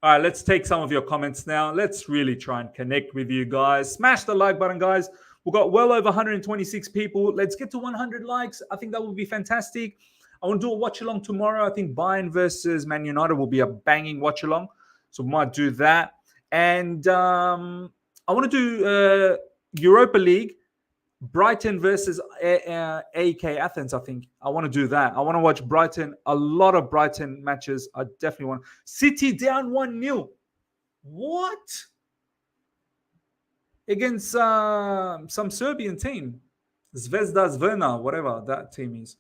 All right, let's take some of your comments now. Let's really try and connect with you guys. Smash the like button, guys. We've got well over 126 people. Let's get to 100 likes. I think that would be fantastic. I want to do a watch-along tomorrow. I think Bayern versus Man United will be a banging watch-along. So we might do that. And I want to do Europa League, Brighton versus AK Athens, I think. I want to do that. I want to watch Brighton. A lot of Brighton matches. I definitely want. City down 1-0. What? Against some Serbian team. Zvezda Zverna, whatever that team is.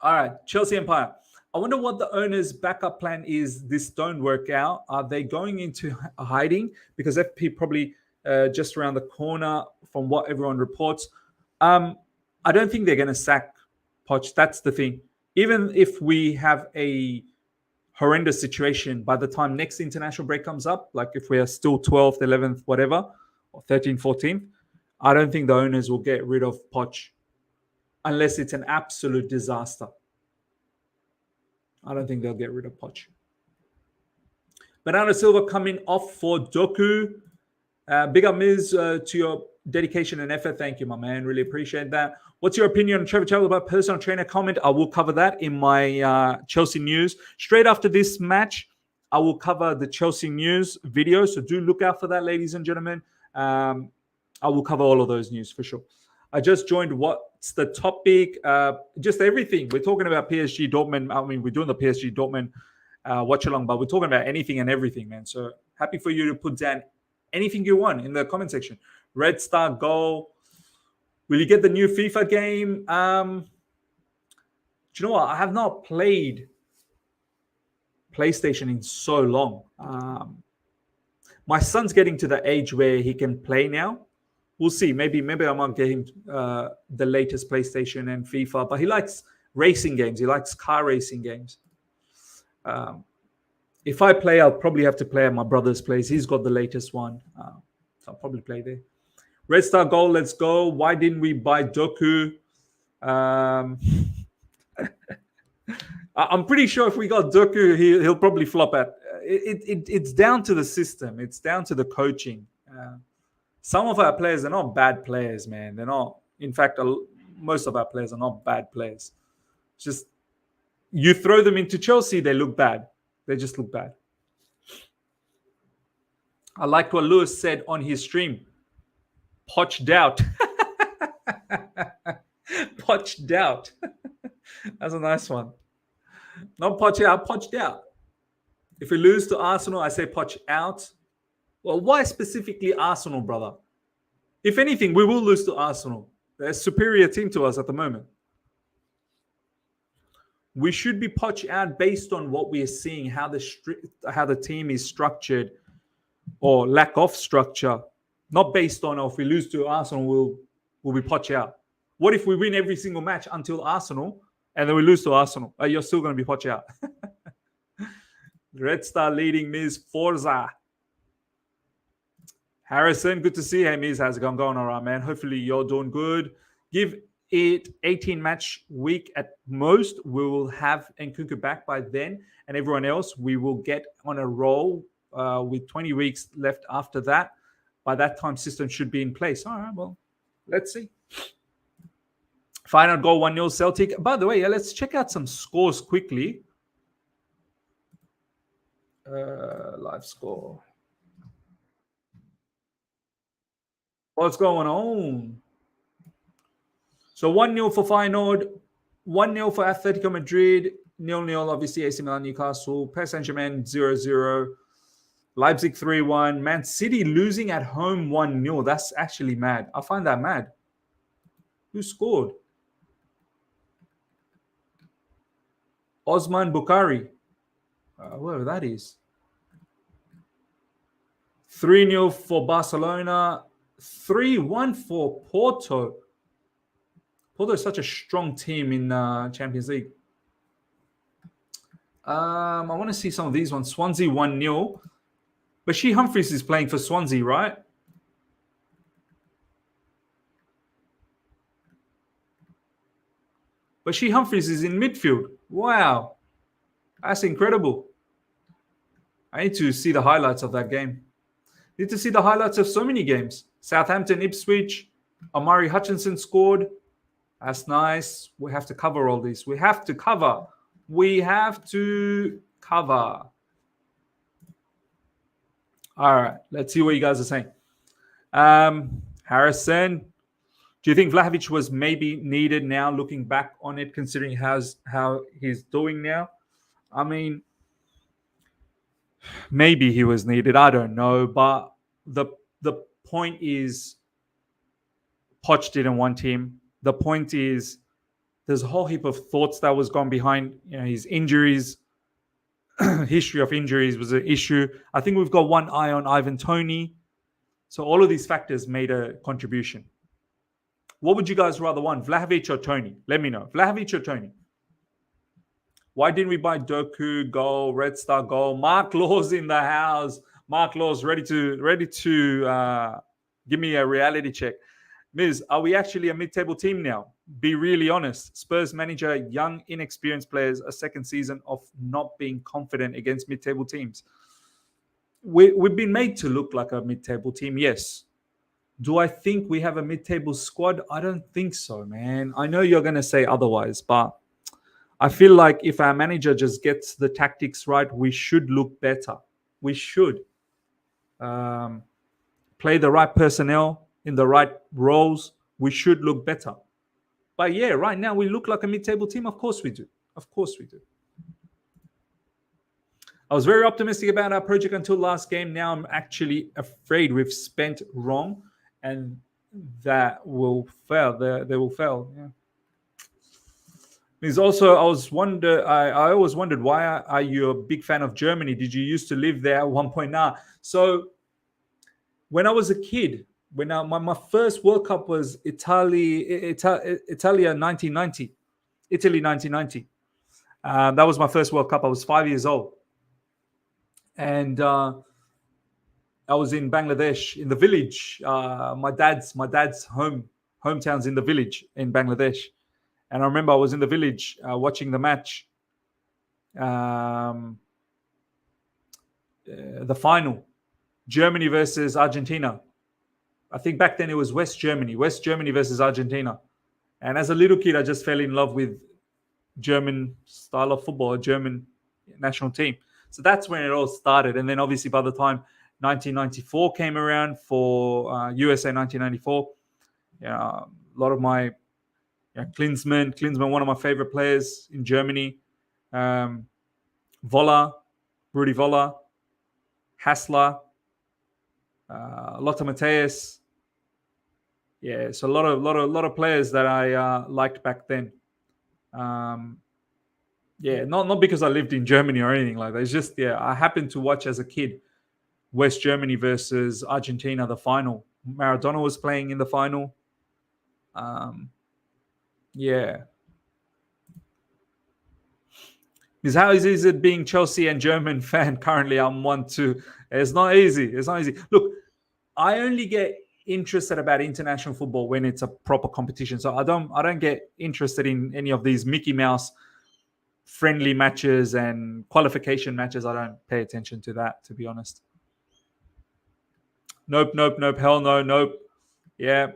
All right, Chelsea Empire. I wonder what the owner's backup plan is. This don't work out. Are they going into hiding? Because FP probably just around the corner from what everyone reports. I don't think they're going to sack Poch. That's the thing. Even if we have a horrendous situation by the time next international break comes up, like if we are still 12th, 11th, whatever, or 13th, 14th, I don't think the owners will get rid of Poch unless it's an absolute disaster. I don't think they'll get rid of Poch. Bernardo Silva coming off for Doku. Big up, Miz, to your dedication and effort. Thank you, my man. Really appreciate that. What's your opinion on Trevor Chalobah personal trainer comment? I will cover that in my Chelsea news. Straight after this match, I will cover the Chelsea news video. So do look out for that, ladies and gentlemen. I will cover all of those news for sure. I just joined What's the Topic? Just everything. We're talking about PSG Dortmund. I mean, we're doing the PSG Dortmund watch along, but we're talking about anything and everything, man. So happy for you to put down anything you want in the comment section. Red Star goal. Will you get the new FIFA game? Do you know what? I have not played PlayStation in so long. My son's getting to the age where he can play now. We'll see. Maybe I might get him the latest PlayStation and FIFA. But he likes racing games. He likes car racing games. If I play, I'll probably have to play at my brother's place. He's got the latest one. So I'll probably play there. Red Star goal, let's go. Why didn't we buy Doku? I'm pretty sure if we got Doku, he'll probably flop at. It's down to the system. It's down to the coaching. Some of our players are not bad players, man. They're not. In fact, most of our players are not bad players. It's just you throw them into Chelsea, they look bad. They just look bad. I liked what Lewis said on his stream. Poch doubt. Poch doubt. That's a nice one. Not Poch out, Poch doubt. If we lose to Arsenal, I say Poch out. Well, why specifically Arsenal, brother? If anything, we will lose to Arsenal. They're a superior team to us at the moment. We should be Poch out based on what we are seeing, how the team is structured or lack of structure. Not based on if we lose to Arsenal, we'll be Poch out. What if we win every single match until Arsenal and then we lose to Arsenal? You're still going to be Poch out. Red Star leading Miz Forza. Harrison, good to see you. Hey, Miz, how's it going all right, man? Hopefully you're doing good. Give it 18-match week at most. We will have Nkunku back by then. And everyone else, we will get on a roll with 20 weeks left after that. By that time, system should be in place. All right, well, let's see. Final goal, 1-0 Celtic. By the way, let's check out some scores quickly. Live score. What's going on? So 1-0 for Feyenoord, 1-0 for Atletico Madrid, 0-0 obviously AC Milan, Newcastle, PSV Saint-Germain 0-0, Leipzig 3-1. Man City losing at home 1-0. That's actually mad. I find that mad. Who scored? Osman Bukhari. Whoever that is. 3-0 for Barcelona. 3-1 for Porto. Porto is such a strong team in Champions League. I want to see some of these ones. Swansea 1-0. Bashir Humphries is playing for Swansea, right? Bashir Humphries is in midfield. Wow. That's incredible. I need to see the highlights of that game. Need to see the highlights of so many games. Southampton, Ipswich. Amari Hutchinson scored. That's nice. We have to cover all these. We have to cover. All right. Let's see what you guys are saying. Harrison. Do you think Vlahovic was maybe needed now, looking back on it, considering how he's doing now? I mean, maybe he was needed. I don't know. But the point is, Poch didn't want him. The point is, there's a whole heap of thoughts that was gone behind his injuries. History of injuries was an issue. I think we've got one eye on Ivan Toney. So all of these factors made a contribution. What would you guys rather want, Vlahovic or Toney? Let me know. Vlahovic or Toney? Why didn't we buy Doku, goal, Red Star goal? Mark Law's in the house. Mark Law's ready to give me a reality check. Miz, are we actually a mid-table team now? Be really honest. Spurs manager, young, inexperienced players, a second season of not being confident against mid-table teams. We've been made to look like a mid-table team, yes. Do I think we have a mid-table squad? I don't think so, man. I know you're going to say otherwise, but I feel like if our manager just gets the tactics right, we should look better. We should play the right personnel in the right roles. We should look better. But yeah, right now we look like a mid-table team. Of course we do. Of course we do. I was very optimistic about our project until last game. Now I'm actually afraid we've spent wrong and that will fail. They will fail. Yeah. There's also, I always wondered, why are you a big fan of Germany? Did you used to live there at one point? Nah. So when I was a kid, my first World Cup was Italia 1990. Italy 1990. That was my first World Cup. I was 5 years old. And I was in Bangladesh, in the village. My dad's hometown's in the village in Bangladesh. And I remember I was in the village watching the match. The final. Germany versus Argentina. I think back then it was West Germany versus Argentina. And as a little kid, I just fell in love with German style of football, German national team. So that's when it all started. And then obviously by the time 1994 came around for USA 1994, a lot of my Klinsmann, one of my favorite players in Germany, Rudy Voller, Hassler, Lothar Matthäus. Yeah, so a lot of players that I liked back then. Not because I lived in Germany or anything like that. It's just I happened to watch as a kid West Germany versus Argentina, the final. Maradona was playing in the final. Is how easy is it being Chelsea and German fan currently? I'm 1-2. It's not easy. Look, I only get interested about international football when it's a proper competition. So I don't get interested in any of these Mickey Mouse friendly matches and qualification matches. I don't pay attention to that, to be honest. Nope. Hell no, nope. Yeah.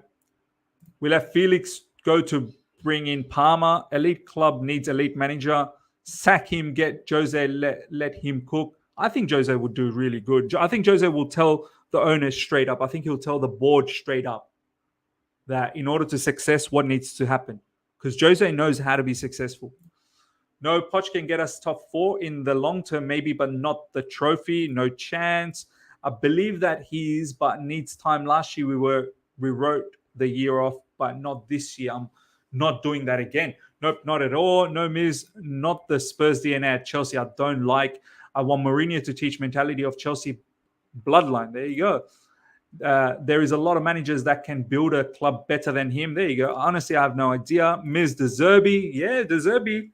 We'll have Felix go to bring in Palmer. Elite club needs elite manager. Sack him, get Jose, let him cook. I think Jose would do really good. I think Jose will tell the owners straight up. I think he'll tell the board straight up that in order to success, what needs to happen. Because Jose knows how to be successful. No, Poch can get us top 4 in the long term, maybe, but not the trophy. No chance. I believe that he is, but needs time. Last year we wrote the year off, but not this year. I'm not doing that again. Nope, not at all. No, Miz, not the Spurs DNA at Chelsea. I don't like. I want Mourinho to teach mentality of Chelsea bloodline. There you go. There is a lot of managers that can build a club better than him. There you go. Honestly, I have no idea. Miz De Zerbi. Yeah, De Zerbi.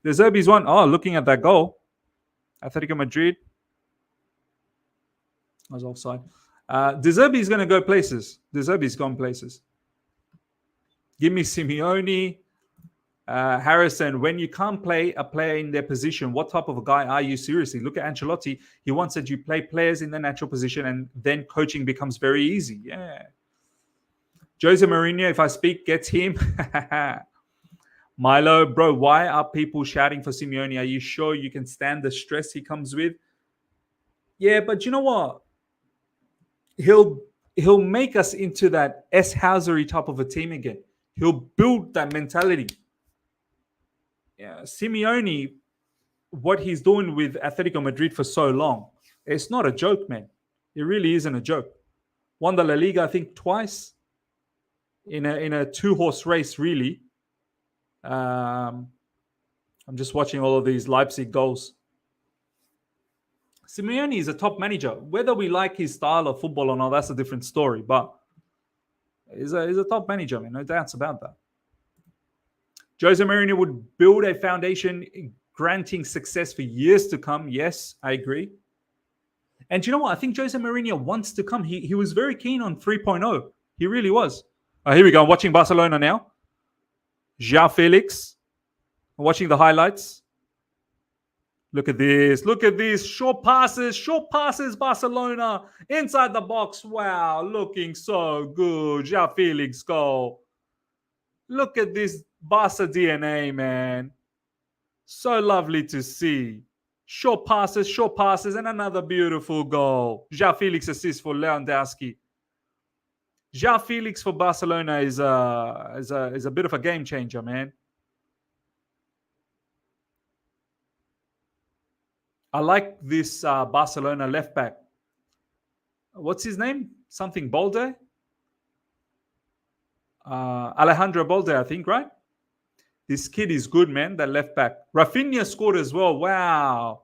De Zerbi's one. Oh, looking at that goal. Atletico Madrid. I was offside. De Zerbi is going to go places. De Zerbi's gone places. Give me Simeone. Harrison, when you can't play a player in their position, what type of a guy are you? Seriously, look at Ancelotti. He wants that you play players in their natural position, and then coaching becomes very easy. Yeah. Jose Mourinho, if I speak, gets him. Milo, bro, why are people shouting for Simeone? Are you sure you can stand the stress he comes with? Yeah, but you know what? He'll make us into that S-Housery type of a team again. He'll build that mentality. Yeah, Simeone, what he's doing with Atletico Madrid for so long, it's not a joke, man. It really isn't a joke. Won the La Liga, I think, twice in a 2-horse race, really. I'm just watching all of these Leipzig goals. Simeone is a top manager. Whether we like his style of football or not, that's a different story. But he's a top manager, man. No doubts about that. Jose Mourinho would build a foundation granting success for years to come. Yes, I agree. And you know what? I think Jose Mourinho wants to come. He was very keen on 3.0. He really was. Here we go. I'm watching Barcelona now. João Felix. I'm watching the highlights. Look at this. Look at this. Short passes, Barcelona. Inside the box. Wow, looking so good. João Felix goal. Look at this Barca DNA, man. So lovely to see. Short passes, and another beautiful goal. João Felix assist for Lewandowski. João Felix for Barcelona is a bit of a game changer, man. I like this Barcelona left back. What's his name? Something Balde? Alejandro Balde, I think, right? This kid is good, man, that left back. Rafinha scored as well. Wow.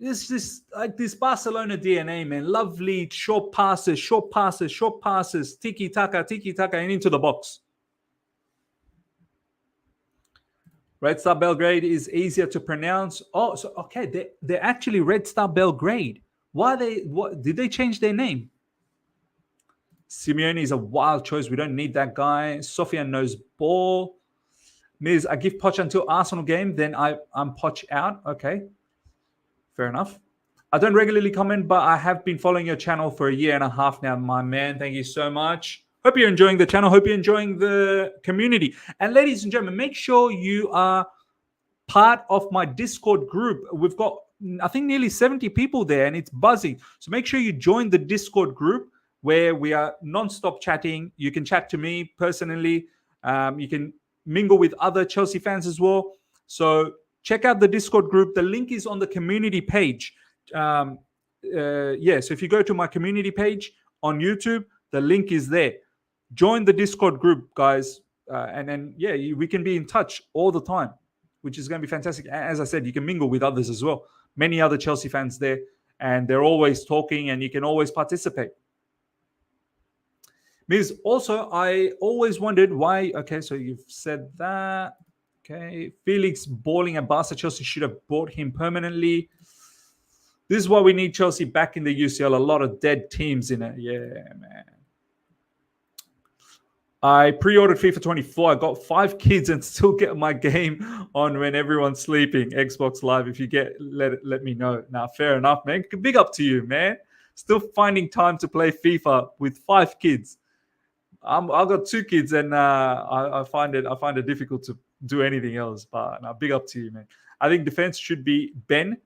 It's just like this Barcelona DNA, man. Lovely short passes, tiki-taka, and into the box. Red Star Belgrade is easier to pronounce. Oh, so okay, they're actually Red Star Belgrade. What did they change their name? Simeone is a wild choice. We don't need that guy. Sofia knows ball. Miz, I give Poch until Arsenal game, then I'm Poch out. Okay, fair enough. I don't regularly comment, but I have been following your channel for a year and a half now, my man. Thank you so much. Hope you're enjoying the channel. Hope you're enjoying the community. And ladies and gentlemen, make sure you are part of my Discord group. We've got, I think, nearly 70 people there, and it's buzzing. So make sure you join the Discord group where we are non-stop chatting. You can chat to me personally. You can mingle with other Chelsea fans as well. So check out the Discord group. The link is on the community page. So if you go to my community page on YouTube, the link is there. Join the Discord group, guys. And then, we can be in touch all the time, which is going to be fantastic. As I said, you can mingle with others as well. Many other Chelsea fans there, and they're always talking, and you can always participate. Miz, also, I always wondered why. Okay, so you've said that. Okay, Felix balling at Barca. Chelsea should have bought him permanently. This is why we need Chelsea back in the UCL. A lot of dead teams in it. Yeah, man. I pre-ordered FIFA 24. I got 5 kids and still get my game on when everyone's sleeping. Xbox Live. If you get, let me know. Now, fair enough, man. Big up to you, man. Still finding time to play FIFA with 5 kids. I've got 2 kids, and I find it difficult to do anything else. But big up to you, man. I think defense should be Ben,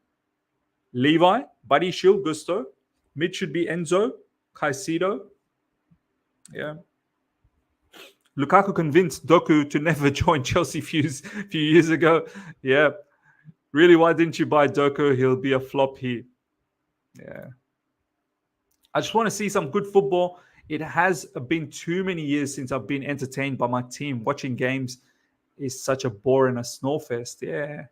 Levi, Buddy Shield, Gusto. Mid should be Enzo, Caicedo. Yeah. Lukaku convinced Doku to never join Chelsea few years ago. Yeah. Really, why didn't you buy Doku? He'll be a flop here. Yeah. I just want to see some good football. It has been too many years since I've been entertained by my team. Watching games is such a bore and a snowfest. Yeah.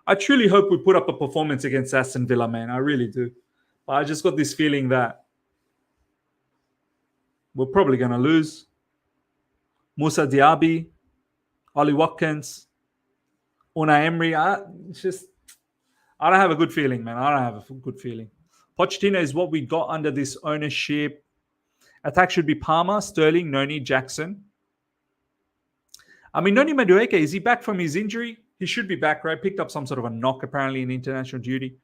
I truly hope we put up a performance against Aston Villa, man. I really do. But I just got this feeling that we're probably going to lose. Musa Diaby, Ollie Watkins, Unai Emery. I don't have a good feeling, man. I don't have a good feeling. Pochettino is what we got under this ownership. Attack should be Palmer, Sterling, Noni, Jackson. I mean, Noni Madueke, is he back from his injury? He should be back, right? Picked up some sort of a knock, apparently, in international duty.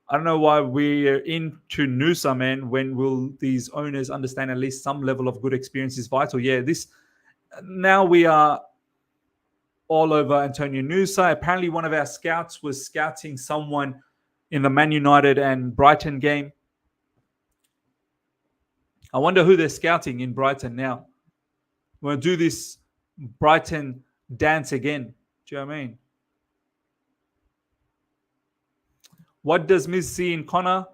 I don't know why we're into Nusa, man. When will these owners understand at least some level of good experience is vital? Yeah, now we are all over Antonio Nusa. Apparently, one of our scouts was scouting someone in the Man United and Brighton game. I wonder who they're scouting in Brighton now. We're going to do this Brighton dance again. Do you know what I mean? What does Miz see in Connor?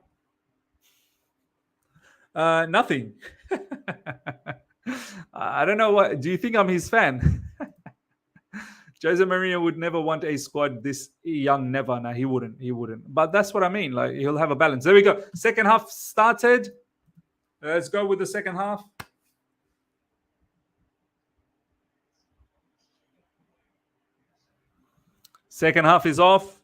Nothing. I don't know what. Do you think I'm his fan? Jose Mourinho would never want a squad this young. Never. No, he wouldn't. He wouldn't. But that's what I mean. Like, he'll have a balance. There we go. Second half started. Let's go with the second half. Second half is off.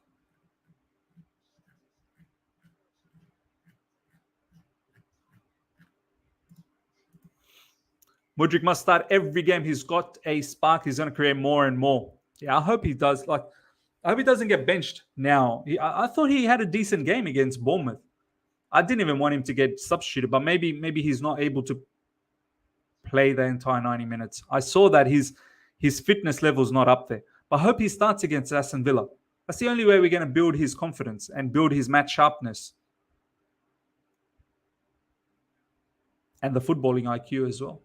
Mudryk must start every game. He's got a spark. He's going to create more and more. Yeah, I hope he does. Like, I hope he doesn't get benched now. I thought he had a decent game against Bournemouth. I didn't even want him to get substituted, but maybe he's not able to play the entire 90 minutes. I saw that his fitness level is not up there. But I hope he starts against Aston Villa. That's the only way we're going to build his confidence and build his match sharpness. And the footballing IQ as well.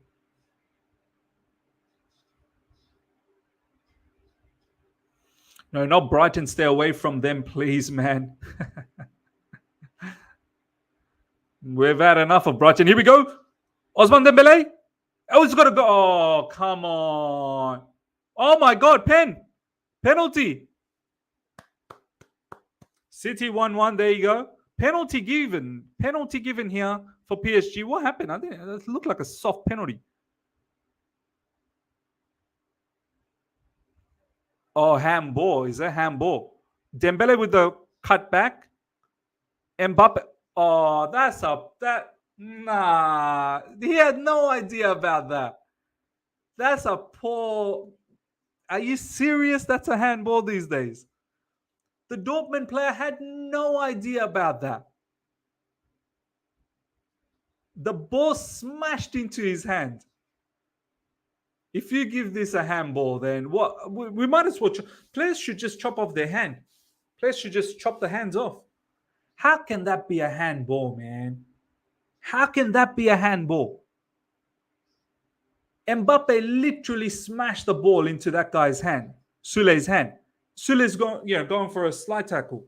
No, not Brighton. Stay away from them, please, man. We've had enough of Brighton. Here we go. Osman Dembele. Oh, it's got to go. Oh, come on. Oh, my God. Penalty. City 1-1. There you go. Penalty given here for PSG. What happened? I think it looked like a soft penalty. Oh, handball. Is that handball? Dembele with the cutback. Mbappe. Oh, nah. He had no idea about that. That's a poor. Are you serious? That's a handball these days. The Dortmund player had no idea about that. The ball smashed into his hand. If you give this a handball, then what? We might as well. Players should just chop off their hand. Players should just chop the hands off. How can that be a handball, man? How can that be a handball? Mbappe literally smashed the ball into that guy's hand, Sule's hand. Sule's going for a slide tackle.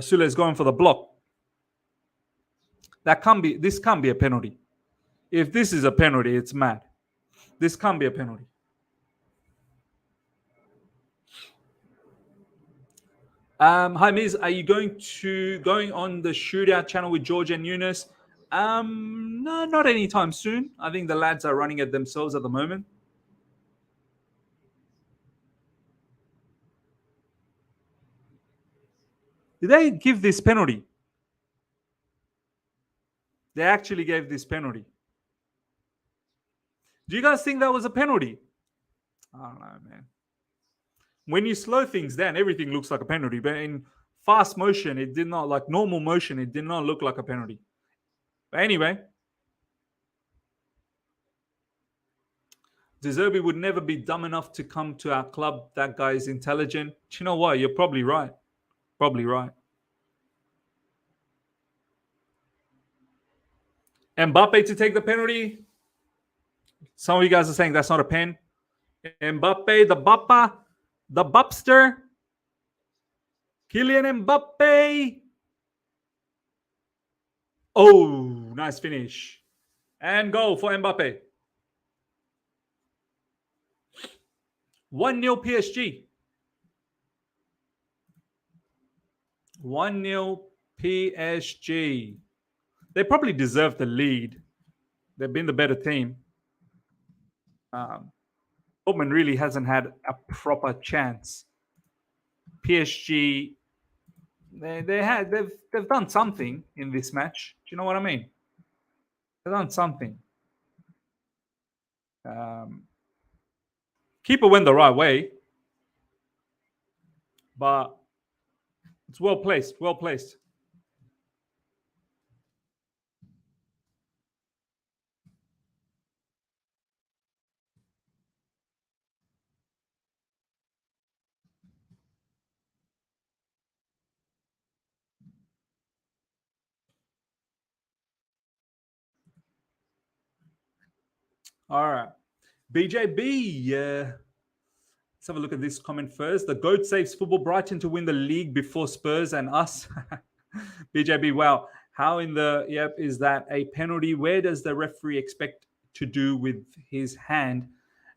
Sule's going for the block. This can't be a penalty. If this is a penalty, it's mad. This can't be a penalty. Hi, Miz. Are you going on the shootout channel with George and Eunice? No, not anytime soon. I think the lads are running it themselves at the moment. Did they give this penalty? They actually gave this penalty. Do you guys think that was a penalty? I don't know, man. When you slow things down, everything looks like a penalty. But in fast motion, it did not, like normal motion, it did not look like a penalty. But anyway, De Zerbi would never be dumb enough to come to our club. That guy is intelligent. Do you know what? You're probably right. Probably right. Mbappe to take the penalty. Some of you guys are saying that's not a pen. Mbappe, the Bappa, the Bupster. Kylian Mbappe. Oh, nice finish. And goal for Mbappe. 1-0 PSG. 1-0 PSG. They probably deserve the lead. They've been the better team. Dortmund really hasn't had a proper chance. PSG, they've done something in this match. Do you know what I mean? They've done something. Keeper went the right way, but it's well placed. Well placed. All right. BJB. Let's have a look at this comment first. The GOAT saves football Brighton to win the league before Spurs and us. BJB, wow. How in the, is that a penalty? Where does the referee expect to do with his hand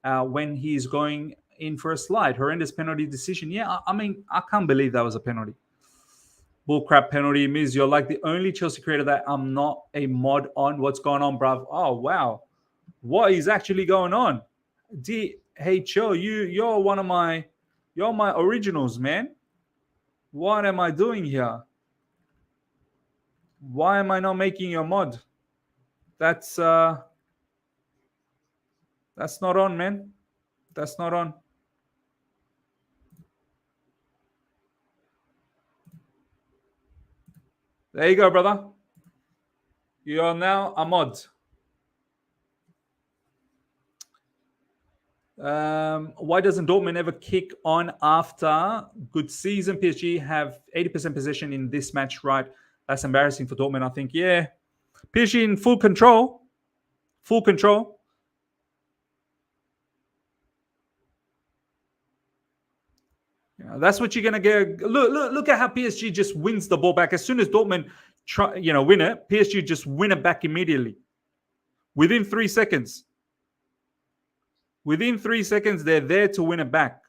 when he's going in for a slide? Horrendous penalty decision. Yeah, I mean, I can't believe that was a penalty. Bullcrap penalty. Miz, you're like the only Chelsea creator that I'm not a mod on. What's going on, bruv? Oh, wow. What is actually going on? DHO, you're one of my originals, man. What am I doing here? Why am I not making your mod? That's not on, man. That's not on. There you go, brother. You are now a mod. Why doesn't Dortmund ever kick on after good season? PSG have 80% possession in this match, right? That's embarrassing for Dortmund, I think. Yeah. PSG in full control. Full control. Yeah, that's what you're going to get. Look at how PSG just wins the ball back. As soon as Dortmund win it, PSG just win it back immediately. Within 3 seconds. Within 3 seconds, they're there to win it back.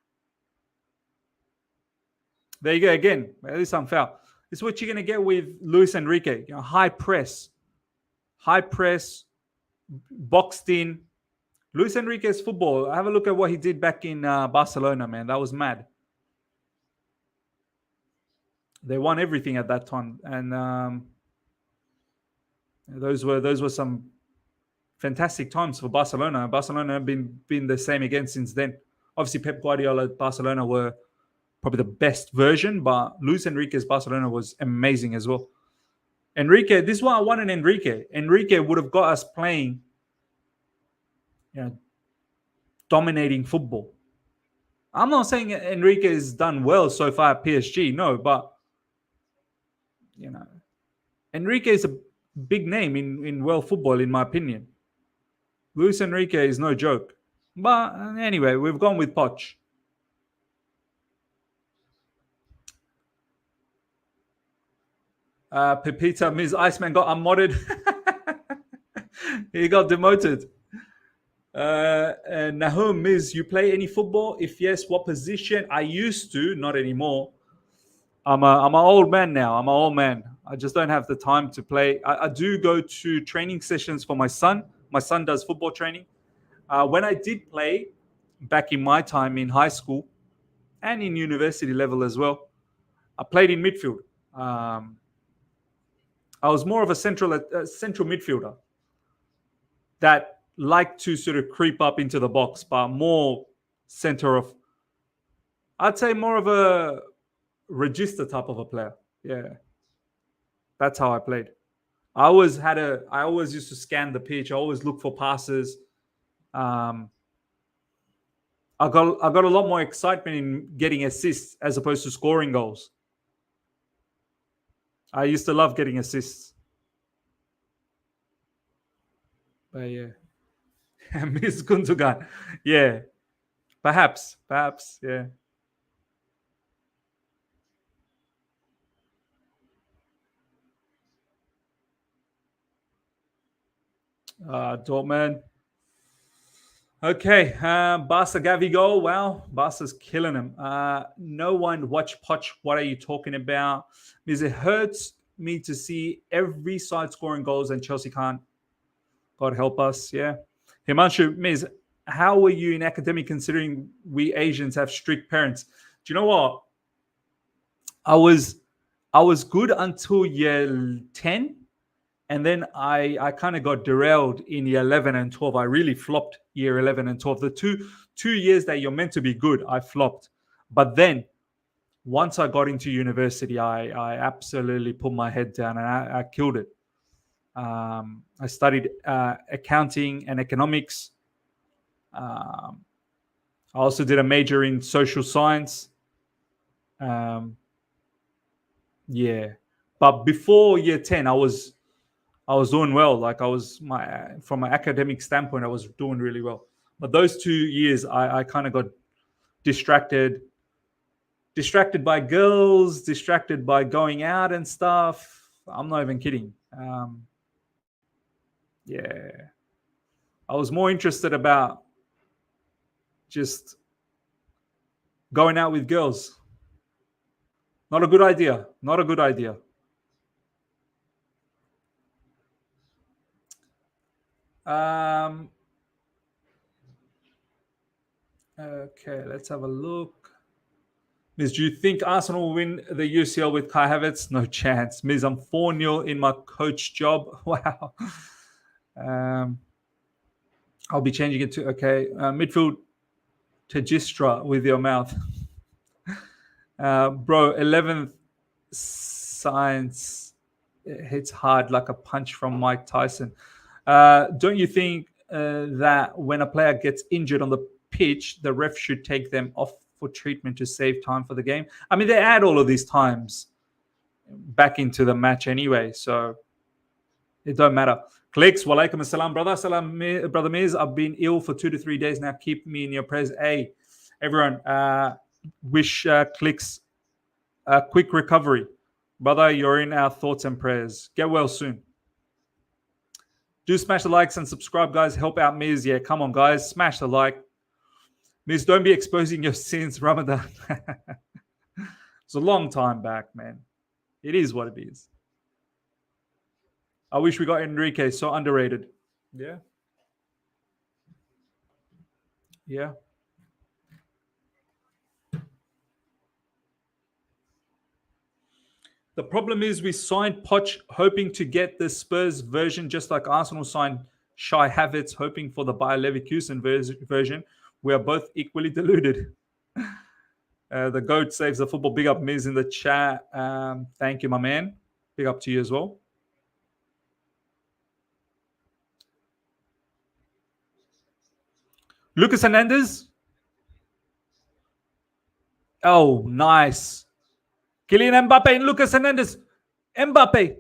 There you go again. At least I'm foul. This is what you're going to get with Luis Enrique. High press, boxed in. Luis Enrique's football. Have a look at what he did back in Barcelona, man. That was mad. They won everything at that time, and those were some fantastic times for Barcelona. Barcelona have been the same again since then. Obviously, Pep Guardiola at Barcelona were probably the best version, but Luis Enrique's Barcelona was amazing as well. Enrique, this is why I wanted Enrique. Enrique would have got us playing, dominating football. I'm not saying Enrique has done well so far at PSG, no, but Enrique is a big name in world football, in my opinion. Luis Enrique is no joke. But anyway, we've gone with Poch. Pepita, Ms. Iceman got unmodded. He got demoted. And Nahum, Ms. You play any football? If yes, what position? I used to, not anymore. I'm an old man now. I'm an old man. I just don't have the time to play. I do go to training sessions for my son. My son does football training. When I did play back in my time in high school and in university level as well, I played in midfield. I was more of a central midfielder that liked to sort of creep up into the box, but more center of, I'd say more of a register type of a player. Yeah. That's how I played. I always used to scan the pitch. I always look for passes. I got a lot more excitement in getting assists as opposed to scoring goals. I used to love getting assists. But yeah. Miss Gundogan. Yeah. Perhaps. Yeah. Dortmund. Okay, Barca Gavi goal. Wow, Barca's killing him. No one watch Poch. What are you talking about? Because it hurts me to see every side scoring goals and Chelsea can't. God help us. Yeah. Himanshu, Miz, how are you in academic considering we Asians have strict parents? Do you know what? I was good until year 10, and then I kind of got derailed in year 11 and 12. I really flopped year 11 and 12. The two years that you're meant to be good, I flopped. But then once I got into university, I absolutely put my head down and I killed it. I studied accounting and economics. I also did a major in social science. Yeah, but before year 10, I was doing well. Like from an academic standpoint, I was doing really well. But those 2 years, I kind of got distracted by girls, distracted by going out and stuff. I'm not even kidding. Yeah, I was more interested about just going out with girls. Not a good idea. Not a good idea. Okay, let's have a look. Miz, do you think Arsenal will win the UCL with Kai Havertz? No chance. Miz, I'm 4-0 in my coach job. Wow. I'll be changing it to, okay, midfield Tegistra with your mouth. Bro, 11th science hits hard like a punch from Mike Tyson. Don't you think that when a player gets injured on the pitch, the ref should take them off for treatment to save time for the game? I mean, they add all of these times back into the match anyway, so it don't matter. Clicks, walaikum assalam, brother. Salam, brother Miz. I've been ill for 2 to 3 days now. Keep me in your prayers. Hey, everyone, wish Clicks a quick recovery. Brother, you're in our thoughts and prayers. Get well soon. Do smash the likes and subscribe, guys. Help out Miz. Yeah, come on, guys. Smash the like. Miz, don't be exposing your sins, Ramadan. It's a long time back, man. It is what it is. I wish we got Enrique. So underrated. Yeah. Yeah. The problem is we signed Poch hoping to get the Spurs version, just like Arsenal signed Shai Havertz hoping for the Bayer Leverkusen version. We are both equally deluded. The GOAT saves the football. Big up Miz in the chat. Thank you, my man. Big up to you as well. Lucas Hernandez. Oh, nice. Kylian Mbappe and Lucas Hernandez. Mbappe.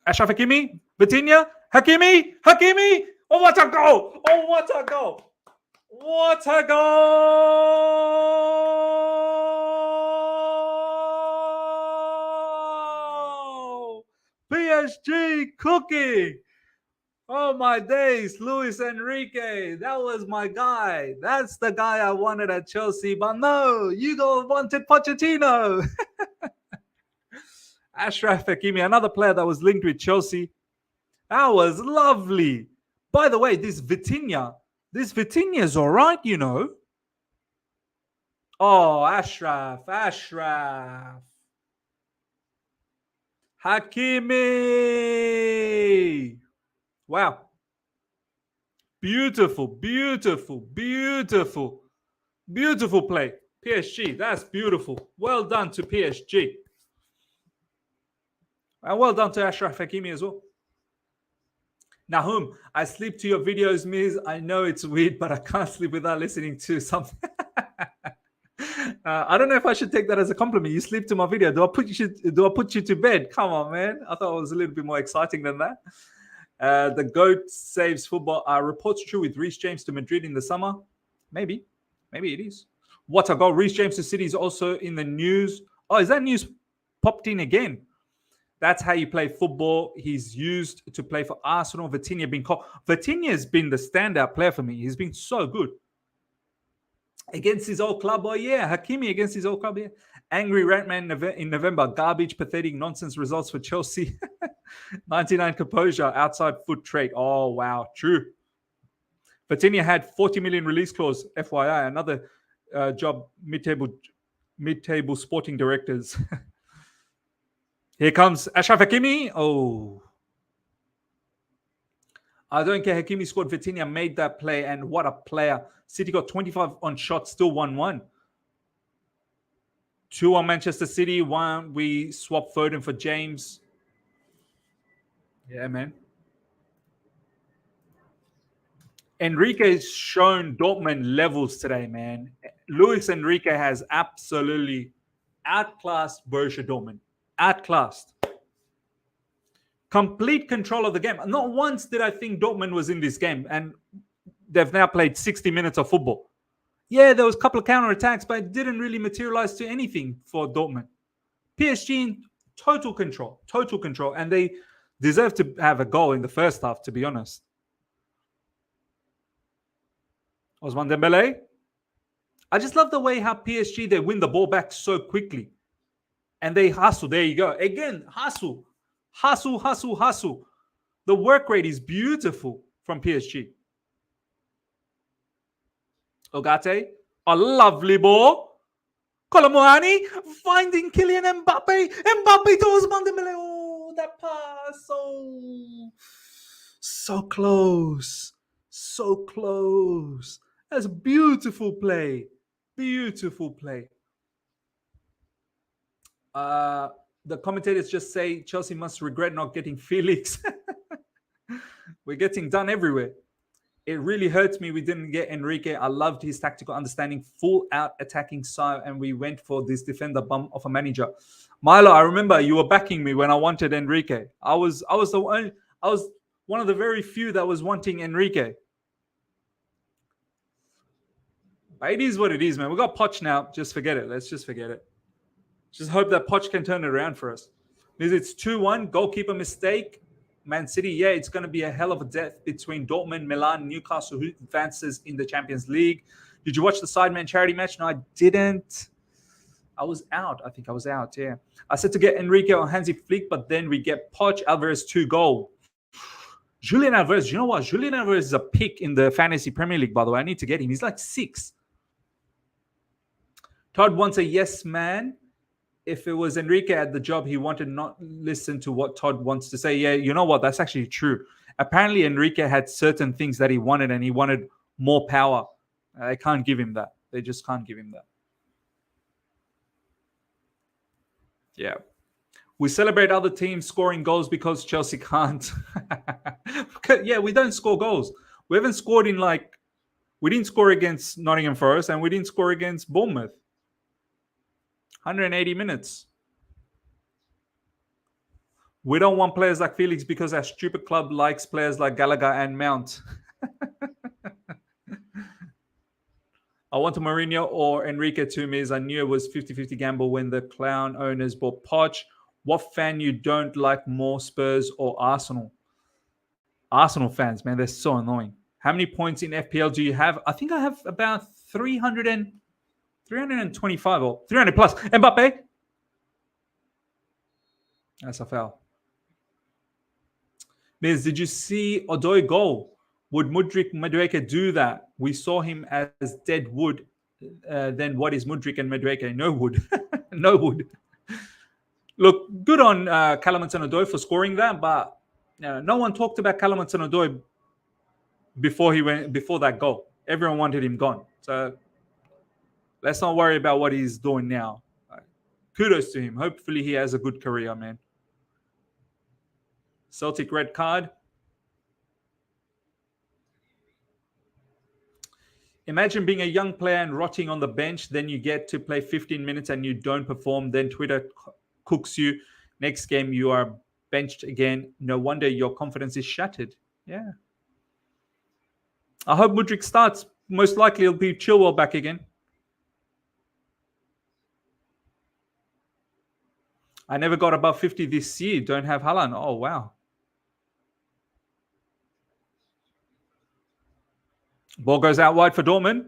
Ashraf Hakimi. Vitinha. Hakimi. Oh, what a goal. What a goal. PSG cooking. Oh, my days. Luis Enrique. That was my guy. That's the guy I wanted at Chelsea. But no, you wanted Pochettino. Ashraf Hakimi, another player that was linked with Chelsea. That was lovely. By the way, this Vitinha is all right, you know. Oh, Ashraf. Hakimi. Wow. Beautiful play. PSG, that's beautiful. Well done to PSG. And well done to Ashraf Hakimi as well. Nahum, I sleep to your videos, Miz. I know it's weird, but I can't sleep without listening to something. I don't know if I should take that as a compliment. You sleep to my video. Do I put you to bed? Come on, man. I thought it was a little bit more exciting than that. The GOAT saves football. Reports true with Reece James to Madrid in the summer. Maybe it is. What a goal. Reece James to City is also in the news. Oh, is that news popped in again? That's how you play football. He's used to play for Arsenal. Vitinha been called. Vitinha has been the standout player for me. He's been so good. Against his old club, oh yeah. Hakimi against his old club, yeah. Angry Ratman in November. Garbage, pathetic, nonsense results for Chelsea. 99 composure, outside foot trade. Oh, wow. True. Vitinha had 40 million release clause, FYI. Another job, mid-table sporting directors. Here comes Ashraf Hakimi. Oh. I don't care. Hakimi scored. Vitinha made that play, and what a player. City got 25 on shots, still 1-1. 2 on Manchester City. 1, we swapped Foden for James. Yeah, man. Enrique's shown Dortmund levels today, man. Luis Enrique has absolutely outclassed Borussia Dortmund. Outclassed. Complete control of the game. Not once did I think Dortmund was in this game, and they've now played 60 minutes of football. Yeah, there was a couple of counterattacks, but it didn't really materialize to anything for Dortmund. PSG in total control, and they deserve to have a goal in the first half, to be honest. Ousmane Dembele. I just love the way how PSG, they win the ball back so quickly. And they hustle. There you go. Again, hustle. The work rate is beautiful from PSG. Ogate, a lovely ball. Kolomuani finding Kylian Mbappe. Mbappe to Ousmane Dembele. Oh, that pass. So close. So close. That's a beautiful play. Beautiful play. The commentators just say Chelsea must regret not getting Felix. We're getting done everywhere. It really hurts me we didn't get Enrique. I loved his tactical understanding, full out attacking style, and we went for this defender bum of a manager. Milo, I remember you were backing me when I wanted Enrique. I was one of the very few that was wanting Enrique. But it is what it is, man. We got Poch now. Just forget it. Let's just forget it. Just hope that Poch can turn it around for us. It's 2-1. Goalkeeper mistake. Man City, yeah, it's going to be a hell of a death between Dortmund, Milan, Newcastle, who advances in the Champions League. Did you watch the Sidemen charity match? No, I didn't. I was out. I think I was out, yeah. I said to get Enrique or Hansi Flick, but then we get Poch, Alvarez 2-goal. Julian Alvarez, you know what? Julian Alvarez is a pick in the Fantasy Premier League, by the way. I need to get him. He's like 6. Todd wants a yes man. If it was Enrique at the job, he wanted not listen to what Todd wants to say. Yeah, you know what? That's actually true. Apparently, Enrique had certain things that he wanted, and he wanted more power. They can't give him that. They just can't give him that. Yeah. We celebrate other teams scoring goals because Chelsea can't. Yeah, we don't score goals. We haven't scored we didn't score against Nottingham Forest, and we didn't score against Bournemouth. 180 minutes. We don't want players like Felix because our stupid club likes players like Gallagher and Mount. I want a Mourinho or Enrique to me, as I knew it was 50-50 gamble when the clown owners bought Poch. What fan you don't like more, Spurs or Arsenal? Arsenal fans, man, they're so annoying. How many points in FPL do you have? I think I have about 325 or 300 plus. Mbappe. That's a foul. Miz, did you see Odoi goal? Would Mudryk Madueke do that? We saw him as dead wood. Then what is Mudryk and Madueke? No wood. No wood. Look, good on Callum Hudson-Odoi for scoring that, but no one talked about Callum Hudson-Odoi before that goal. Everyone wanted him gone. So let's not worry about what he's doing now. Kudos to him. Hopefully he has a good career, man. Celtic red card. Imagine being a young player and rotting on the bench. Then you get to play 15 minutes and you don't perform. Then Twitter cooks you. Next game, you are benched again. No wonder your confidence is shattered. Yeah. I hope Mudryk starts. Most likely it'll be Chilwell back again. I never got above 50 this year. Don't have Haaland. Oh, wow. Ball goes out wide for Dortmund.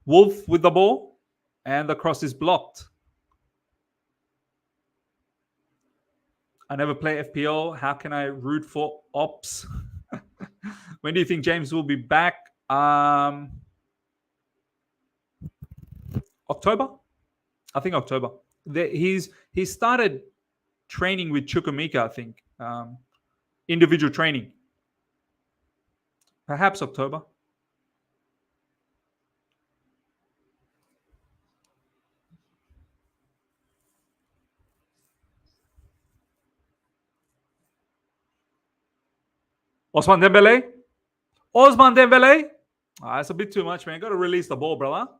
Wolf with the ball. And the cross is blocked. I never play FPL. How can I root for ops? When do you think James will be back? October? I think October. He started training with Chukwuemeka, I think. Individual training. Perhaps October. Osman Dembele? That's a bit too much, man. Got to release the ball, brother.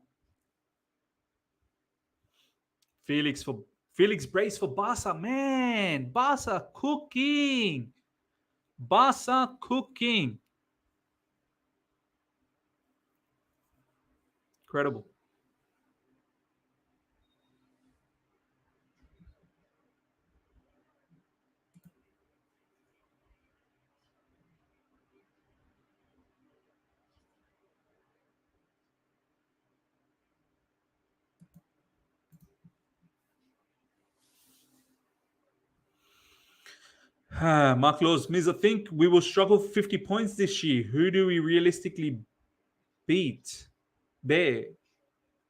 Felix brace for Barca, man. Barca cooking. Incredible. Mark Laws, Miz, I think we will struggle for 50 points this year. Who do we realistically beat? There.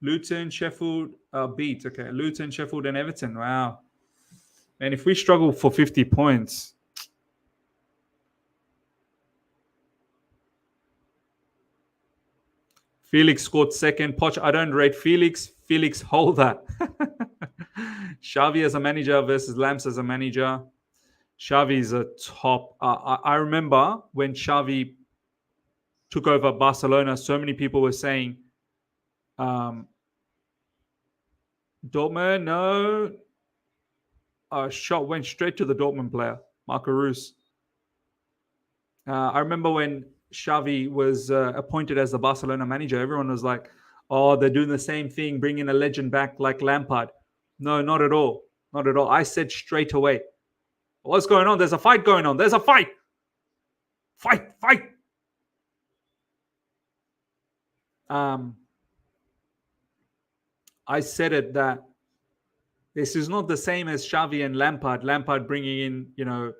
Luton, Sheffield, beat. Okay, Luton, Sheffield, and Everton. Wow. And if we struggle for 50 points, Felix scored second. Poch, I don't rate Felix. Felix, hold that. Xavi as a manager versus Lamps as a manager. Xavi is a top. I remember when Xavi took over Barcelona, so many people were saying, Dortmund, no. A shot went straight to the Dortmund player, Marco Reus. I remember when Xavi was appointed as the Barcelona manager, everyone was like, oh, they're doing the same thing, bringing a legend back like Lampard. No, not at all. Not at all. I said straight away, what's going on? There's a fight going on. There's a fight. Fight. I said it that this is not the same as Xavi and Lampard. Lampard bringing in,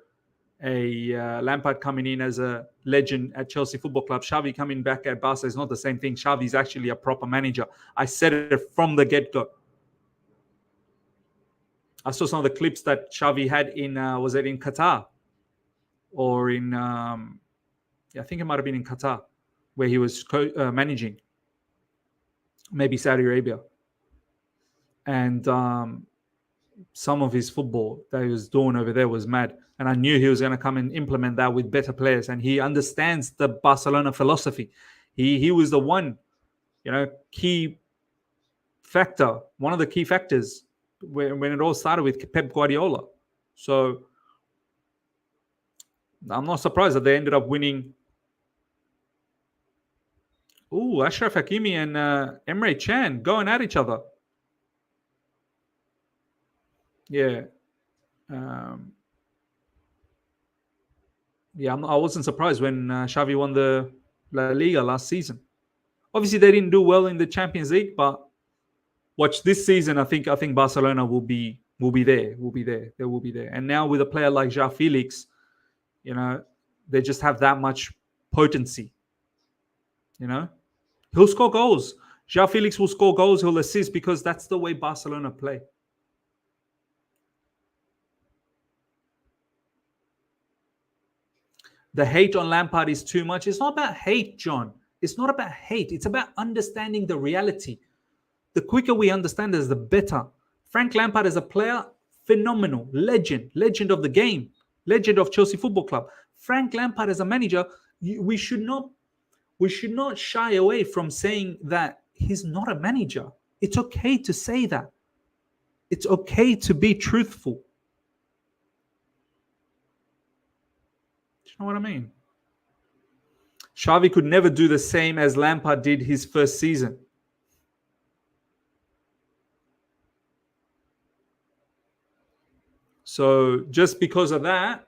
Lampard coming in as a legend at Chelsea Football Club. Xavi coming back at Barca is not the same thing. Xavi is actually a proper manager. I said it from the get-go. I saw some of the clips that Xavi had in, was it in Qatar? Or in, I think it might have been in Qatar, where he was managing. Maybe Saudi Arabia. And some of his football that he was doing over there was mad. And I knew he was going to come and implement that with better players. And he understands the Barcelona philosophy. He was the one, key factor, one of the key factors when it all started with Pep Guardiola. So I'm not surprised that they ended up winning. Ooh, Ashraf Hakimi and Emre Can going at each other. Yeah. I wasn't surprised when Xavi won the La Liga last season. Obviously, they didn't do well in the Champions League, but watch this season. I think Barcelona will be there. They will be there. And now with a player like João Felix, they just have that much potency. He'll score goals. João Felix will score goals. He'll assist because that's the way Barcelona play. The hate on Lampard is too much. It's not about hate, John. It's not about hate. It's about understanding the reality. The quicker we understand this, the better. Frank Lampard as a player, phenomenal. Legend of the game. Legend of Chelsea Football Club. Frank Lampard as a manager, we should not we should not shy away from saying that he's not a manager. It's okay to say that. It's okay to be truthful. Do you know what I mean? Xavi could never do the same as Lampard did his first season. So just because of that,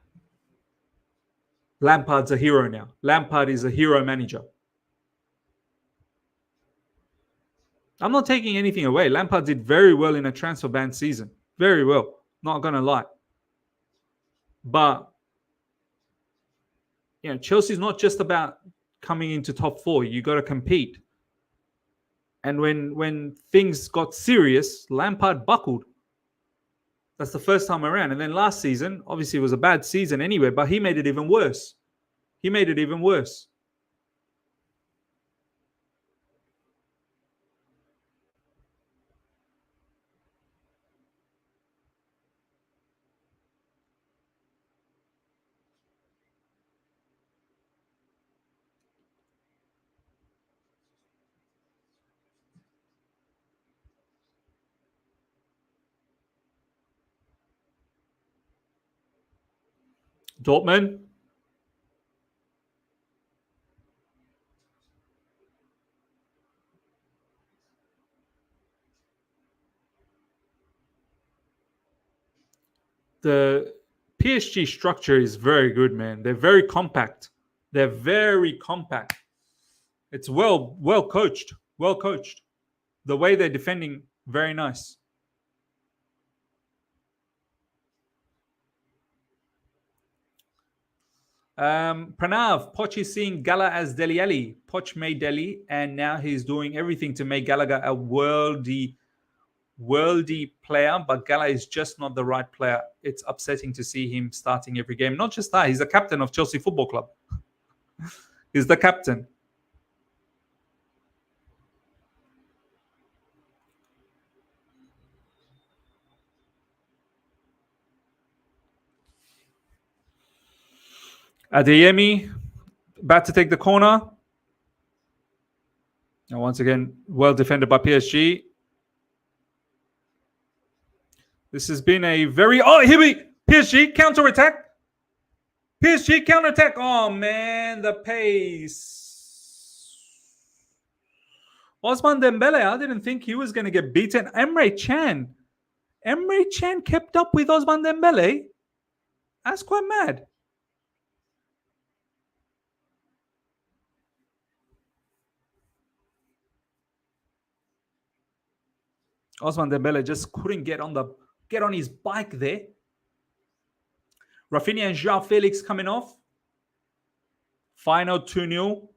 Lampard's a hero now. Lampard is a hero manager. I'm not taking anything away. Lampard did very well in a transfer ban season. Very well. Not going to lie. But, Chelsea's not just about coming into top four. You got to compete. And when things got serious, Lampard buckled. That's the first time around. And then last season, obviously it was a bad season anyway, but he made it even worse. Dortmund. The PSG structure is very good, man. They're very compact. It's well coached. The way they're defending, very nice. Pranav, Poch is seeing Gala as Dele Alli. Poch made Dele, and now he's doing everything to make Gallagher a worldy player, but Gala is just not the right player. It's upsetting to see him starting every game. Not just that, he's the captain of Chelsea Football Club. He's the captain. Adeyemi, about to take the corner. And once again, well defended by PSG. This has been a very... Oh, here we... PSG, counter-attack. Oh, man, the pace. Osman Dembele, I didn't think he was going to get beaten. Emre Can kept up with Osman Dembele. That's quite mad. Osman Dembele just couldn't get on his bike there. Rafinha and João Felix coming off. Final 2-0.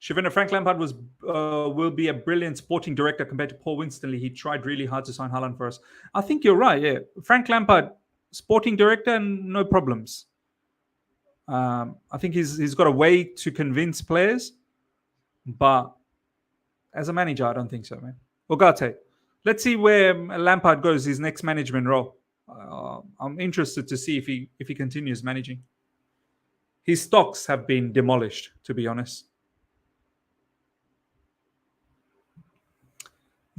Shivana Frank Lampard will be a brilliant sporting director compared to Paul Winstanley. He tried really hard to sign Haaland for us. I think you're right, yeah. Frank Lampard, sporting director, no problems. I think he's got a way to convince players. But as a manager, I don't think so, man. Ogate. Let's see where Lampard goes, his next management role. I'm interested to see if he continues managing. His stocks have been demolished, to be honest.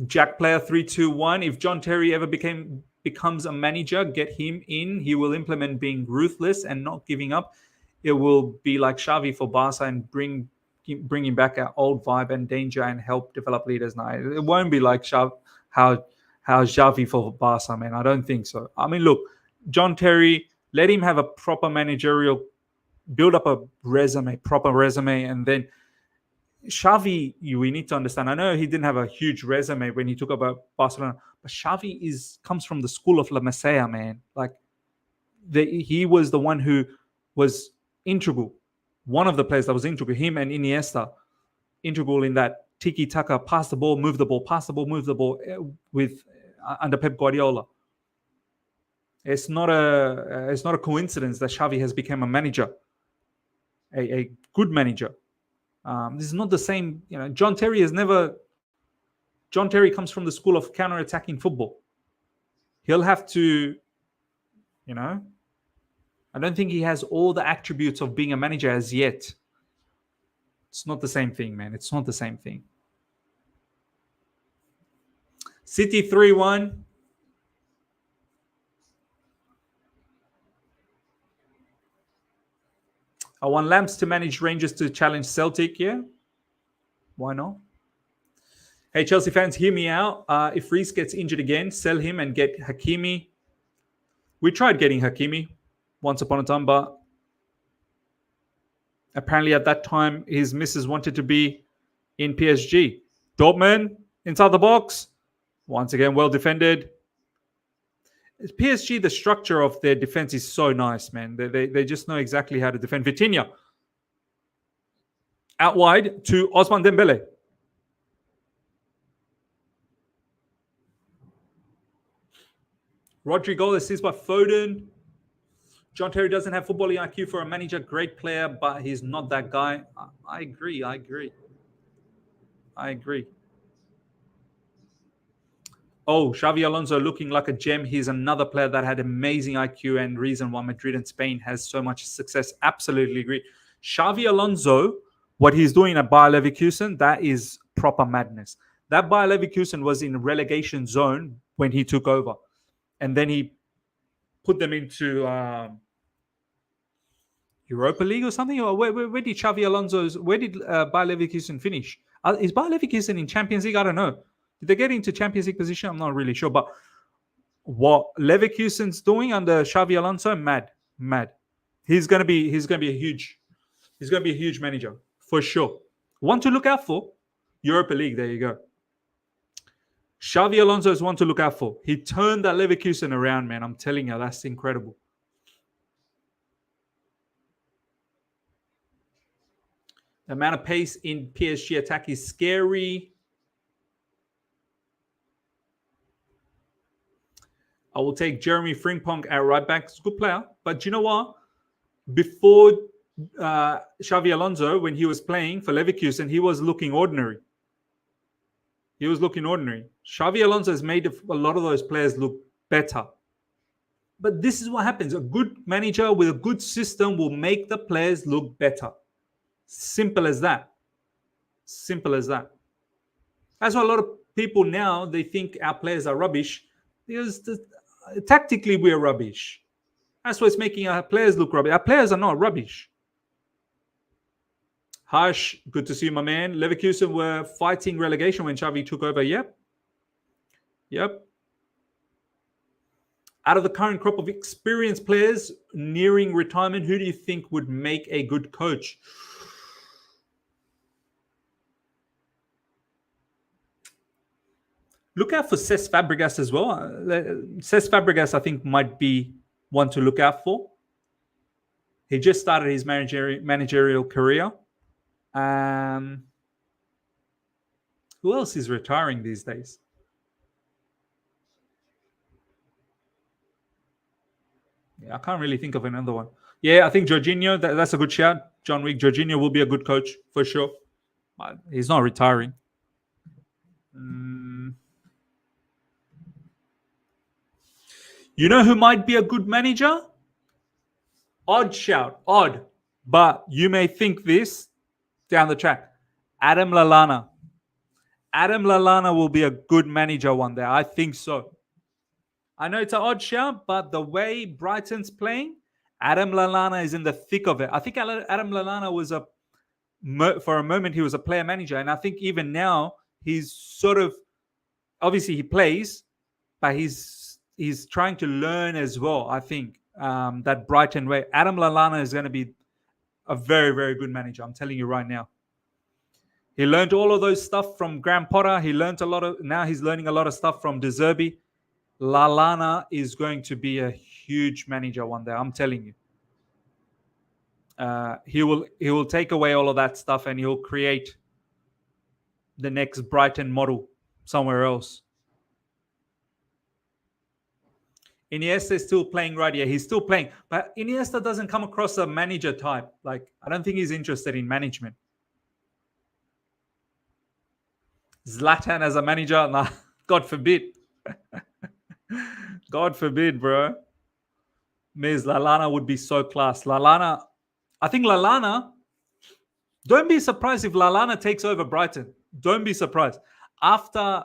Jack Player 321. If John Terry ever becomes a manager, get him in. He will implement being ruthless and not giving up. It will be like Xavi for Barca and bringing back our old vibe and danger and help develop leaders now. It won't be like how Xavi for Barca, man. I don't think so. I mean, look, John Terry, let him have a proper managerial, build up a proper resume, and then Xavi, we need to understand. I know he didn't have a huge resume when he took over Barcelona, but Xavi comes from the school of La Masia, man. Like, he was the one who was integral. One of the players that was integral, him and Iniesta, integral in that tiki-taka, pass the ball, move the ball, pass the ball, move the ball with under Pep Guardiola. It's not a coincidence that Xavi has become a manager, a good manager. This is not the same. John Terry comes from the school of counter-attacking football. He'll have to, I don't think he has all the attributes of being a manager as yet It's not the same thing, man. It's not the same thing. City 3-1. I want Lamps to manage Rangers to challenge Celtic, yeah? Why not? Hey, Chelsea fans, hear me out. If Reece gets injured again, sell him and get Hakimi. We tried getting Hakimi once upon a time, but apparently at that time, his missus wanted to be in PSG. Dortmund, inside the box. Once again, well defended. PSG, the structure of their defense is so nice, man. They just know exactly how to defend. Vitinha out wide to Osman Dembele. Rodri goal assist by Foden. John Terry doesn't have footballing IQ for a manager. Great player, but he's not that guy. I agree. Oh, Xavi Alonso looking like a gem. He's another player that had amazing IQ and reason why Madrid and Spain has so much success. Absolutely agree. Xavi Alonso, what he's doing at Bayer Leverkusen, that is proper madness. That Bayer Leverkusen was in relegation zone when he took over. And then he put them into Europa League or something. Or where did Xavi Alonso's? Where did Bayer Leverkusen finish? Is Bayer Leverkusen in Champions League? I don't know. Did they get into Champions League position? I'm not really sure. But what Leverkusen's doing under Xavi Alonso, mad. He's gonna be a huge manager for sure. One to look out for, Europa League. There you go. Xavi Alonso is one to look out for. He turned that Leverkusen around, man. I'm telling you, that's incredible. The amount of pace in PSG attack is scary. I will take Jeremy Frimpong at right back. He's a good player. But you know what? Before Xavi Alonso, when he was playing for Leverkusen, he was looking ordinary. Xavi Alonso has made a lot of those players look better. But this is what happens. A good manager with a good system will make the players look better. Simple as that. That's why a lot of people now, they think our players are rubbish. Because tactically, we are rubbish. That's what's making our players look rubbish. Our players are not rubbish. Harsh, good to see you, my man. Leverkusen were fighting relegation when Xavi took over. Yep. Out of the current crop of experienced players nearing retirement, who do you think would make a good coach? Look out for Cesc Fabregas as well. Cesc Fabregas, I think, might be one to look out for. He just started his managerial career. Who else is retiring these days? Yeah, I can't really think of another one. Yeah, I think Jorginho, that's a good shout. John Wick, Jorginho will be a good coach for sure. But he's not retiring. You know who might be a good manager? Odd shout. Odd. But you may think this down the track. Adam Lallana. Adam Lallana will be a good manager one day. I think so. I know it's an odd shout, but the way Brighton's playing, Adam Lallana is in the thick of it. I think Adam Lallana was for a moment, he was a player manager. And I think even now, he's sort of, obviously he plays, but he's trying to learn as well, I think, that Brighton way. Adam Lallana is going to be a very, very good manager. I'm telling you right now. He learned all of those stuff from Graham Potter. Now he's learning a lot of stuff from De Zerbi. Lallana is going to be a huge manager one day. I'm telling you. He will take away all of that stuff and he'll create the next Brighton model somewhere else. Iniesta is still playing right here. He's still playing. But Iniesta doesn't come across a manager type. Like, I don't think he's interested in management. Zlatan as a manager? Nah, God forbid. God forbid, bro. Lallana would be so class. I think Lallana Don't be surprised if Lallana takes over Brighton. Don't be surprised. After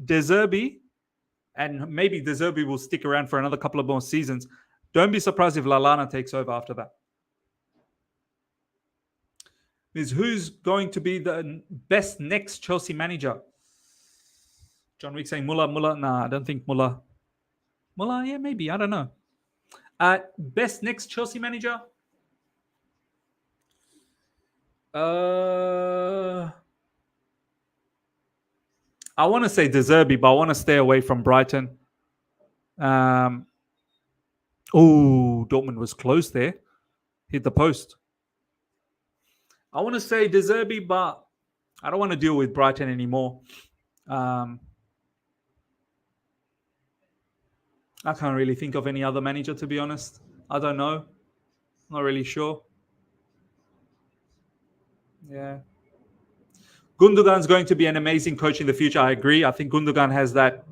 De Zerbi, and maybe De Zerbi will stick around for another couple of more seasons, don't be surprised if Lallana takes over after that. Is who's going to be the best next Chelsea manager? John Wick saying Muller. Nah, I don't think Muller. Muller, yeah, maybe. I don't know. Best next Chelsea manager? I want to say De Zerbi, but I want to stay away from Brighton. Dortmund was close there. Hit the post. I want to say De Zerbi, but I don't want to deal with Brighton anymore. I can't really think of any other manager, to be honest. I don't know. Not really sure. Yeah. Gundogan's going to be an amazing coach in the future. I agree. I think Gundogan has that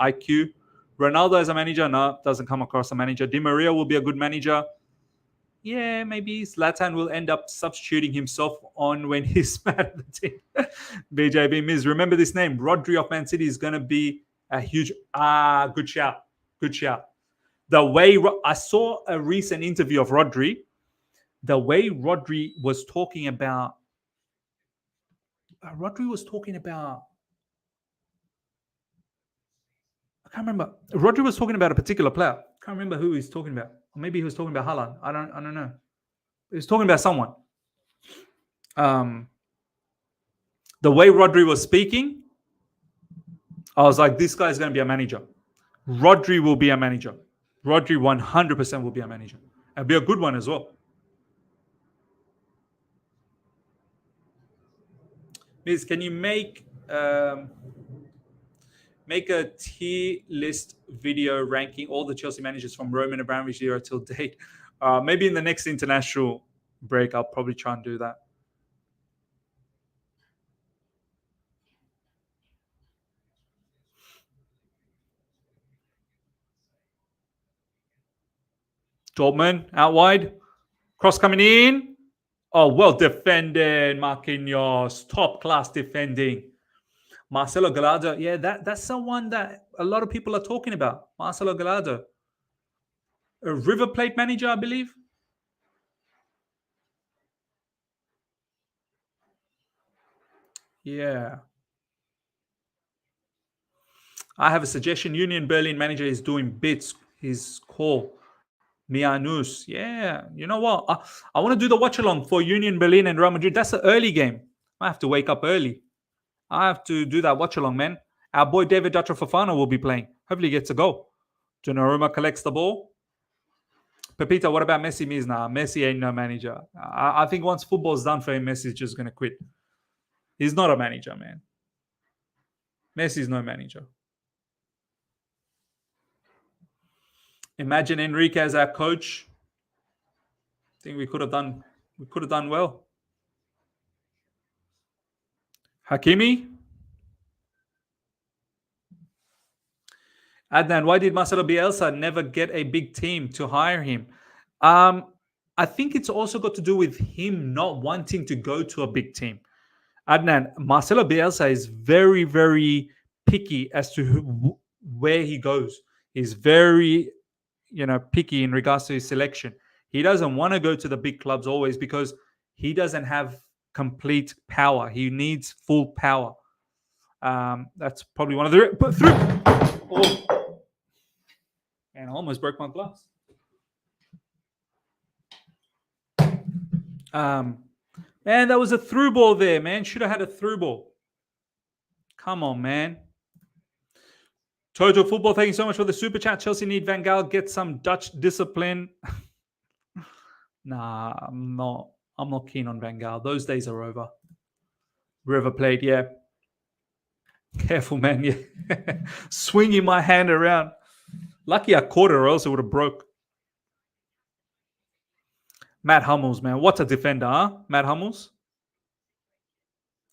IQ. Ronaldo as a manager, no, doesn't come across a manager. Di Maria will be a good manager. Yeah, maybe Zlatan will end up substituting himself on when he's mad at the team. BJB Miz, remember this name. Rodri of Man City is going to be a huge... good shout. Good shout. The way... I saw a recent interview of Rodri. The way Rodri was talking about... I can't remember. Rodri was talking about a particular player. I can't remember who he's talking about. Or maybe he was talking about Haaland. I don't know. He was talking about someone. The way Rodri was speaking, I was like, this guy's going to be a manager. Rodri will be a manager. Rodri 100% will be a manager. And be a good one as well. Miz, can you make a tier list video ranking all the Chelsea managers from Roman Abramovich era till date? Maybe in the next international break, I'll probably try and do that. Dortmund out wide. Cross coming in. Oh, well defended, Marquinhos. Top class defending. Marcelo Gallardo. Yeah, that's someone that a lot of people are talking about. Marcelo Gallardo. A River Plate manager, I believe. Yeah. I have a suggestion. Union Berlin manager is doing bits. His call. Mianus. Yeah. You know what? I want to do the watch along for Union Berlin and Real Madrid. That's an early game. I have to wake up early. I have to do that watch along, man. Our boy David Dutcher Fofana will be playing. Hopefully he gets a goal. Donnarumma collects the ball. Pepita, what about Messi? Nah, Messi ain't no manager. I think once football's done for him, Messi's just going to quit. He's not a manager, man. Messi's no manager. Imagine Enrique as our coach. I think we could have done well. Hakimi. Adnan, why did Marcelo Bielsa never get a big team to hire him? I think it's also got to do with him not wanting to go to a big team. Adnan, Marcelo Bielsa is very, very picky as to where he goes. He's very, picky in regards to his selection. He doesn't want to go to the big clubs always because he doesn't have complete power. He needs full power. That's probably one of the... Put through! Oh. And I almost broke my glass. Man, that was a through ball there, man. Should have had a through ball. Come on, man. Total Football, thank you so much for the super chat. Chelsea need Van Gaal. Get some Dutch discipline. Nah, I'm not keen on Van Gaal. Those days are over. River Plate, yeah. Careful, man. Yeah. Swinging my hand around. Lucky I caught it or else it would have broke. Matt Hummels, man. What a defender, huh? Matt Hummels.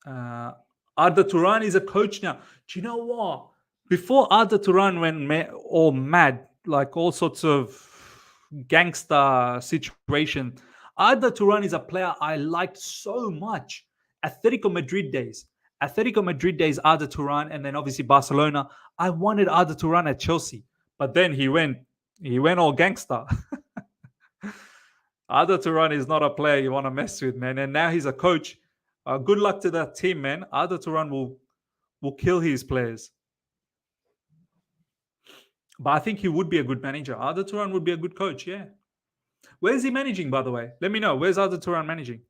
Arda Turan is a coach now. Do you know what? Before Arda Turan went all mad, like all sorts of gangster situation, Arda Turan is a player I liked so much. Atletico Madrid days. Arda Turan, and then obviously Barcelona. I wanted Arda Turan at Chelsea, but then he went all gangster. Arda Turan is not a player you want to mess with, man. And now he's a coach. Good luck to that team, man. Arda Turan will kill his players. But I think he would be a good manager. Arda Turan would be a good coach, yeah. Where's he managing, by the way? Let me know. Where's Arda Turan managing?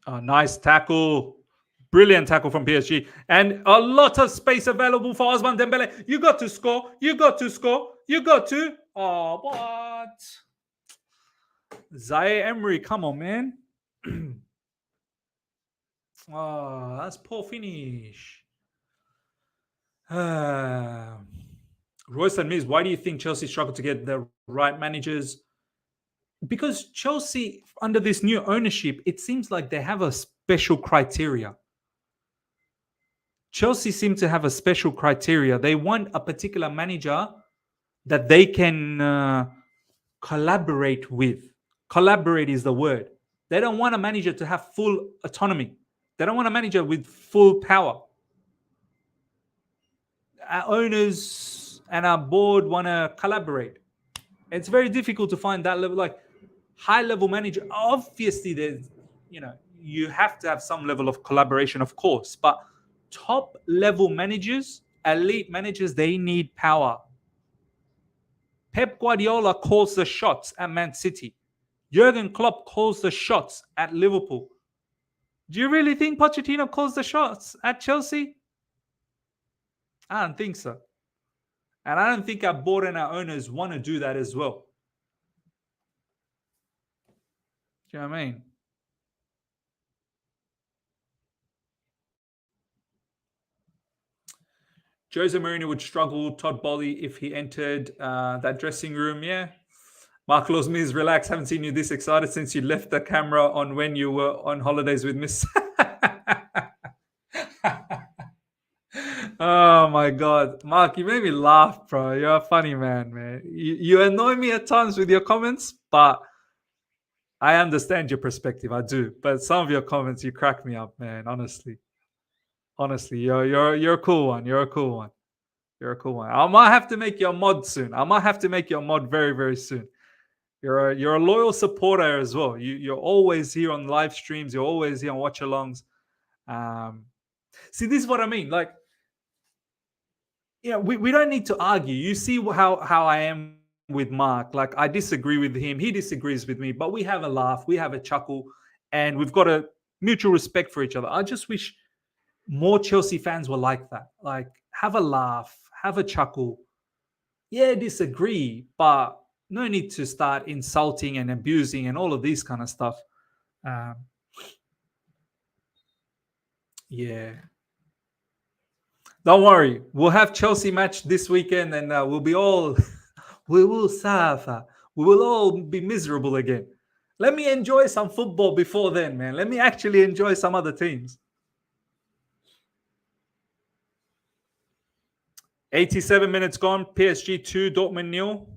Oh, nice tackle. Brilliant tackle from PSG. And a lot of space available for Ousmane Dembele. You got to score. You got to. Oh, what? Zaire Emery, come on, man. Oh, that's poor finish. Royce and Miz, why do you think Chelsea struggle to get the right managers? Because Chelsea, under this new ownership, it seems like they have a special criteria. Chelsea seem to have a special criteria. They want a particular manager that they can collaborate with. Collaborate is the word. They don't want a manager to have full autonomy. They don't want a manager with full power. Our owners and our board want to collaborate. It's very difficult to find that level, like high-level manager. Obviously, there's, you have to have some level of collaboration, of course. But top-level managers, elite managers, they need power. Pep Guardiola calls the shots at Man City. Jurgen Klopp calls the shots at Liverpool. Do you really think Pochettino calls the shots at Chelsea? I don't think so. And I don't think our board and our owners want to do that as well. Do you know what I mean? Jose Mourinho would struggle, Todd Boehly, if he entered that dressing room. Yeah. Mark Losmiz, relax. Haven't seen you this excited since you left the camera on when you were on holidays with Miss. Oh my God. Mark, you made me laugh, bro. You're a funny man. You annoy me at times with your comments, but I understand your perspective. I do. But some of your comments, you crack me up, man. Honestly, you're a cool one. You're a cool one. I might have to make you a mod soon. I might have to make you a mod very, very soon. You're a loyal supporter as well. You're always here on live streams. You're always here on watchalongs. See, this is what I mean. Like, we don't need to argue. You see how I am with Mark. Like, I disagree with him. He disagrees with me. But we have a laugh. We have a chuckle. And we've got a mutual respect for each other. I just wish more Chelsea fans were like that. Like, have a laugh. Have a chuckle. Yeah, disagree. But no need to start insulting and abusing and all of this kind of stuff. Yeah. Don't worry. We'll have Chelsea match this weekend and we will suffer. We will all be miserable again. Let me enjoy some football before then, man. Let me actually enjoy some other teams. 87 minutes gone. PSG 2, Dortmund 0.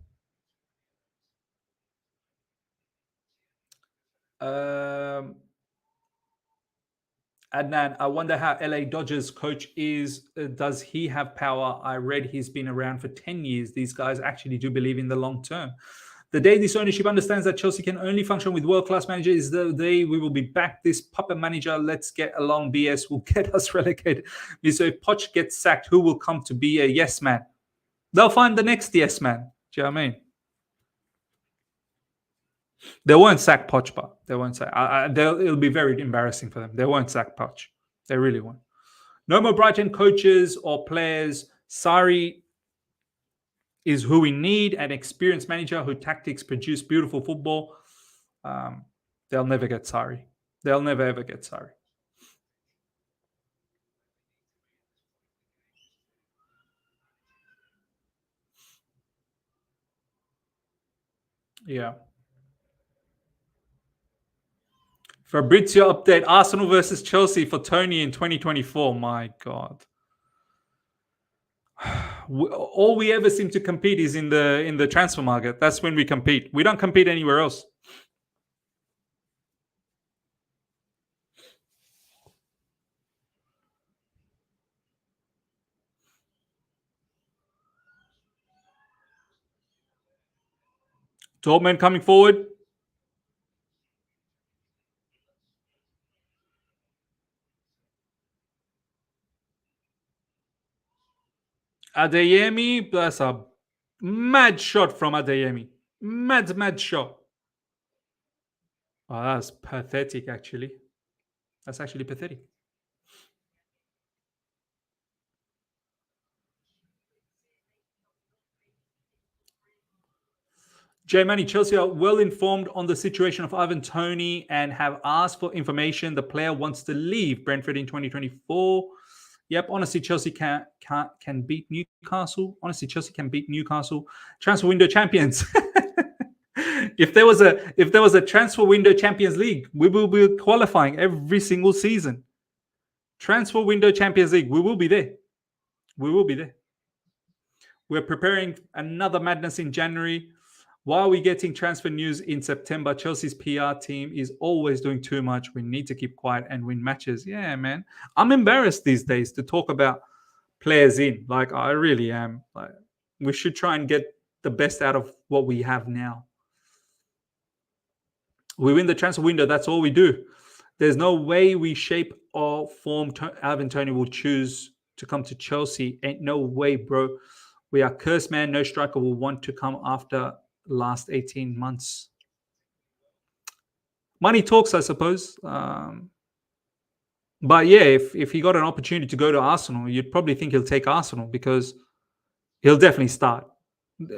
Adnan, I wonder how LA Dodgers coach is. Does he have power? I read he's been around for 10 years. These guys actually do believe in the long term. The day this ownership understands that Chelsea can only function with world-class managers is the day we will be back. This puppet manager, let's get along BS, will get us relegated. So if Poch gets sacked, who will come to be a yes man? They'll find the next yes man. Do you know what I mean? They won't sack Poch, but they won't sack. It'll be very embarrassing for them. They won't sack Poch. They really won't. No more Brighton coaches or players. Sarri is who we need, an experienced manager who tactics produce beautiful football. They'll never get Sarri. They'll never ever get Sarri. Yeah. Fabrizio update. Arsenal versus Chelsea for Toney in 2024. My God. all we ever seem to compete is in the transfer market. That's when we compete. We don't compete anywhere else. Dortmund coming forward. Adeyemi, that's a mad shot from Adeyemi. Mad shot. Oh, that's pathetic, actually. That's actually pathetic. J Money, Chelsea are well informed on the situation of Ivan Toney and have asked for information. The player wants to leave Brentford in 2024. Yep, honestly, Chelsea can beat Newcastle. Honestly, Chelsea can beat Newcastle. Transfer window champions. If there was a transfer window Champions League, we will be qualifying every single season. Transfer window Champions League, we will be there. We will be there. We're preparing another madness in January. Why are we getting transfer news in September? Chelsea's PR team is always doing too much. We need to keep quiet and win matches. Yeah, man. I'm embarrassed these days to talk about players in. Like, I really am. Like, we should try and get the best out of what we have now. We win the transfer window. That's all we do. There's no way we shape or form Ivan Toney will choose to come to Chelsea. Ain't no way, bro. We are cursed, man. No striker will want to come after last 18 months. Money talks, I suppose. But yeah, if he got an opportunity to go to Arsenal, you'd probably think he'll take Arsenal because he'll definitely start.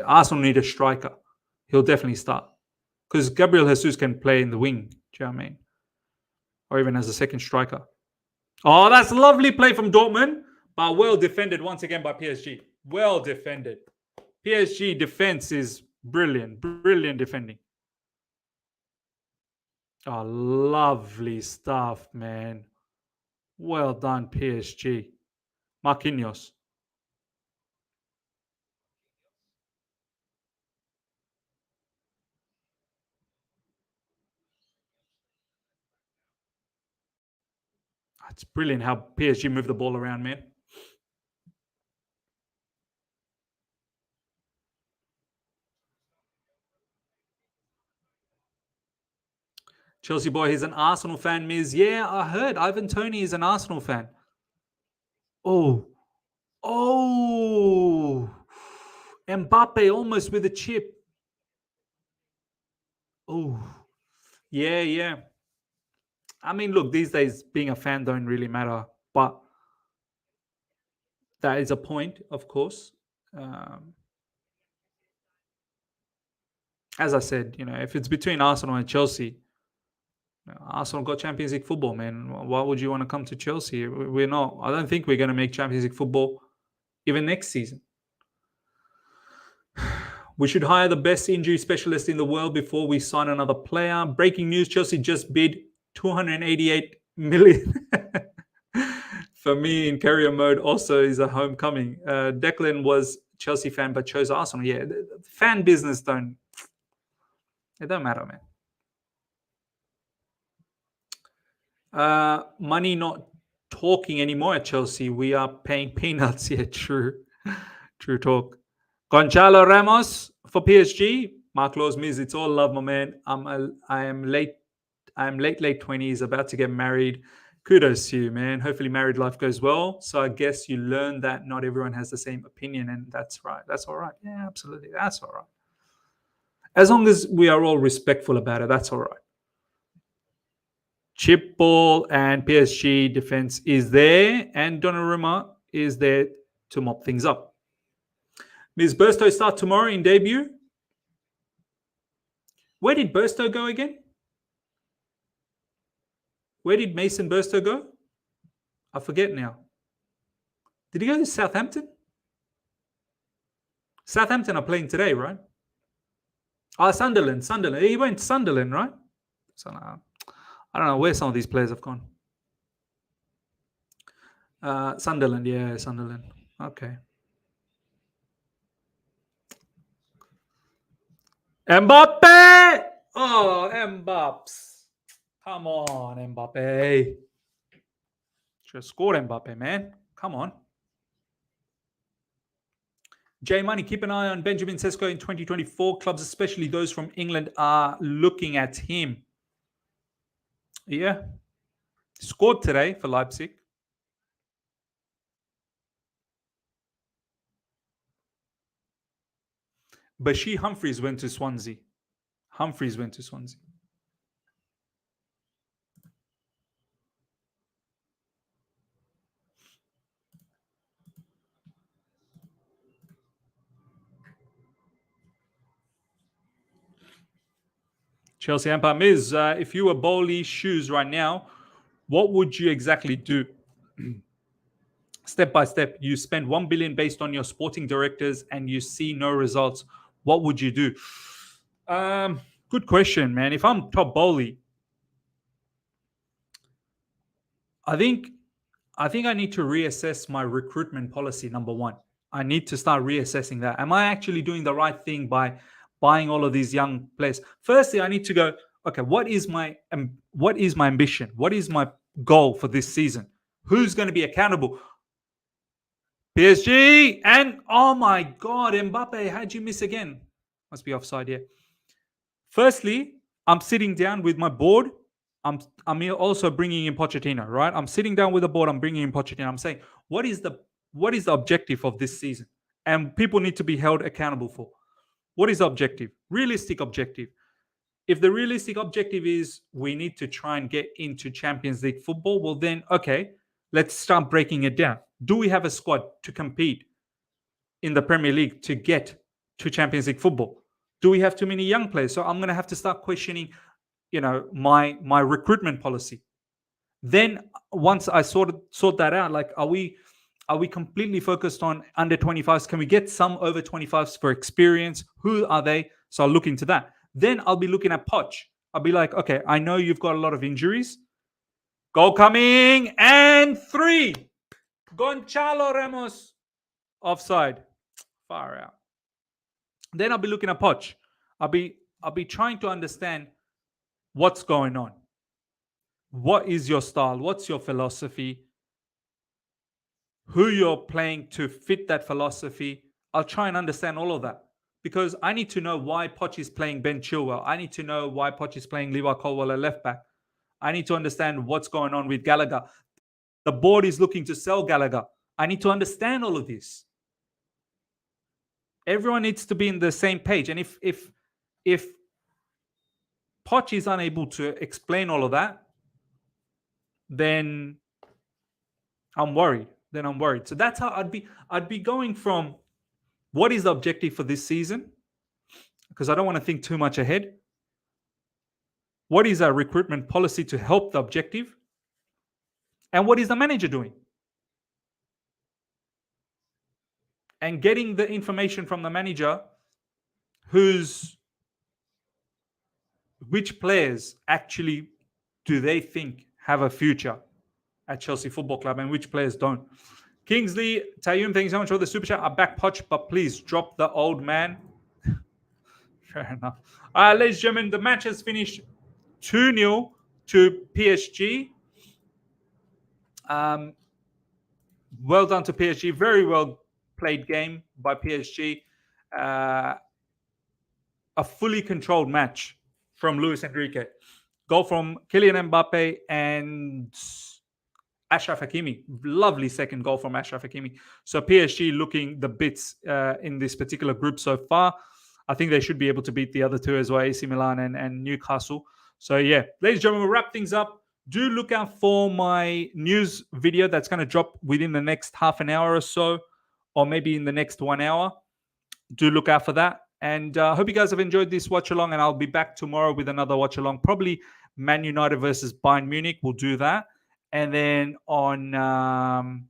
Arsenal need a striker. He'll definitely start. Because Gabriel Jesus can play in the wing. Do you know what I mean? Or even as a second striker. Oh, that's a lovely play from Dortmund. But well defended once again by PSG. Well defended. PSG defense is brilliant. Brilliant defending. Oh, lovely stuff, man. Well done, PSG. Marquinhos. It's brilliant how PSG move the ball around, man. Chelsea boy, he's an Arsenal fan, Miz. Yeah, I heard Ivan Toney is an Arsenal fan. Oh. Mbappe almost with a chip. Oh. Yeah. I mean, look, these days being a fan don't really matter, but that is a point, of course. As I said, if it's between Arsenal and Chelsea, Arsenal got Champions League football, man. Why would you want to come to Chelsea? We're not. I don't think we're going to make Champions League football even next season. We should hire the best injury specialist in the world before we sign another player. Breaking news, Chelsea just bid 288 million. For me, in carrier mode also is a homecoming. Declan was Chelsea fan but chose Arsenal. Yeah, the fan business it don't matter, man. Money not talking anymore at Chelsea. We are paying peanuts. Yeah, true. True talk. Gonzalo Ramos for PSG. Mark Laws Miz, it's all love, my man. I am late 20s, about to get married. Kudos to you, man. Hopefully married life goes well. So I guess you learn that not everyone has the same opinion, and that's right. That's all right. Yeah, absolutely. That's all right. As long as we are all respectful about it, that's all right. Chip ball and PSG defense is there, and Donnarumma is there to mop things up. Ms. Burstow start tomorrow in debut. Where did Burstow go again? Where did Mason Burstow go? I forget now. Did he go to Southampton? Southampton are playing today, right? Oh, Sunderland. He went to Sunderland, right? So, I don't know where some of these players have gone. Sunderland. Okay. Mbappe! Oh, Mbappe. Come on, Mbappe. Should have scored Mbappe, man. Come on. J Money, keep an eye on Benjamin Sesko in 2024. Clubs, especially those from England, are looking at him. Yeah. Scored today for Leipzig. Bashir Humphreys went to Swansea. Chelsea Empire Miz, if you were Bowley's shoes right now, what would you exactly do? Step by step, you spend 1 billion based on your sporting directors and you see no results. What would you do? Good question, man. If I'm top Bowley, I think I need to reassess my recruitment policy. Number one, I need to start reassessing that. Am I actually doing the right thing by buying all of these young players? Firstly, I need to go, okay, what is my ambition? What is my goal for this season? Who's going to be accountable? PSG and oh my God, Mbappe, how'd you miss again? Must be offside here. Firstly, I'm sitting down with my board. I'm also bringing in Pochettino, right? I'm sitting down with the board. I'm bringing in Pochettino. I'm saying, what is the objective of this season? And people need to be held accountable for. What is the objective? Realistic objective. If the realistic objective is we need to try and get into Champions League football, well then, okay, let's start breaking it down. Do we have a squad to compete in the Premier League to get to Champions League football? Do we have too many young players? So I'm going to have to start questioning, my recruitment policy. Then once I sort that out, like, are we completely focused on under 25s? Can we get some over 25s for experience? Who are they? So I'll look into that. Then I'll be looking at Poch. I'll be like, okay, I know you've got a lot of injuries. Goal coming and 3. Gonçalo Ramos offside. Far out. Then I'll be looking at Poch. I'll be trying to understand what's going on. What is your style? What's your philosophy? Who you're playing to fit that philosophy. I'll try and understand all of that. Because I need to know why Poch is playing Ben Chilwell. I need to know why Poch is playing Levi Colwill at left back. I need to understand what's going on with Gallagher. The board is looking to sell Gallagher. I need to understand all of this. Everyone needs to be in the same page. And if Poch is unable to explain all of that, then I'm worried. So that's how I'd be going from what is the objective for this season? Because I don't want to think too much ahead. What is our recruitment policy to help the objective? And what is the manager doing? And getting the information from the manager which players actually do they think have a future at Chelsea Football Club and which players don't. Kingsley, Tayoum, thank you so much for the super chat. I back Poch, but please drop the old man. Fair enough. Ladies and gentlemen, the match has finished 2-0 to PSG. Well done to PSG. Very well played game by PSG. A fully controlled match from Luis Enrique. Goal from Kylian Mbappe and Achraf Hakimi. Lovely second goal from Achraf Hakimi. So PSG looking the bits in this particular group so far. I think they should be able to beat the other two as well, AC Milan and Newcastle. So yeah, ladies and gentlemen, we'll wrap things up. Do look out for my news video that's going to drop within the next half an hour or so, or maybe in the next 1 hour. Do look out for that. And I hope you guys have enjoyed this watch along, and I'll be back tomorrow with another watch along. Probably Man United versus Bayern Munich. We'll do that. And then on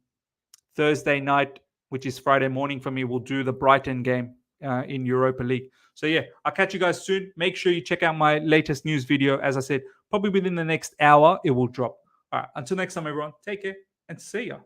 Thursday night, which is Friday morning for me, we'll do the Brighton game in Europa League. So yeah, I'll catch you guys soon. Make sure you check out my latest news video. As I said, probably within the next hour, it will drop. All right, until next time, everyone, take care and see ya.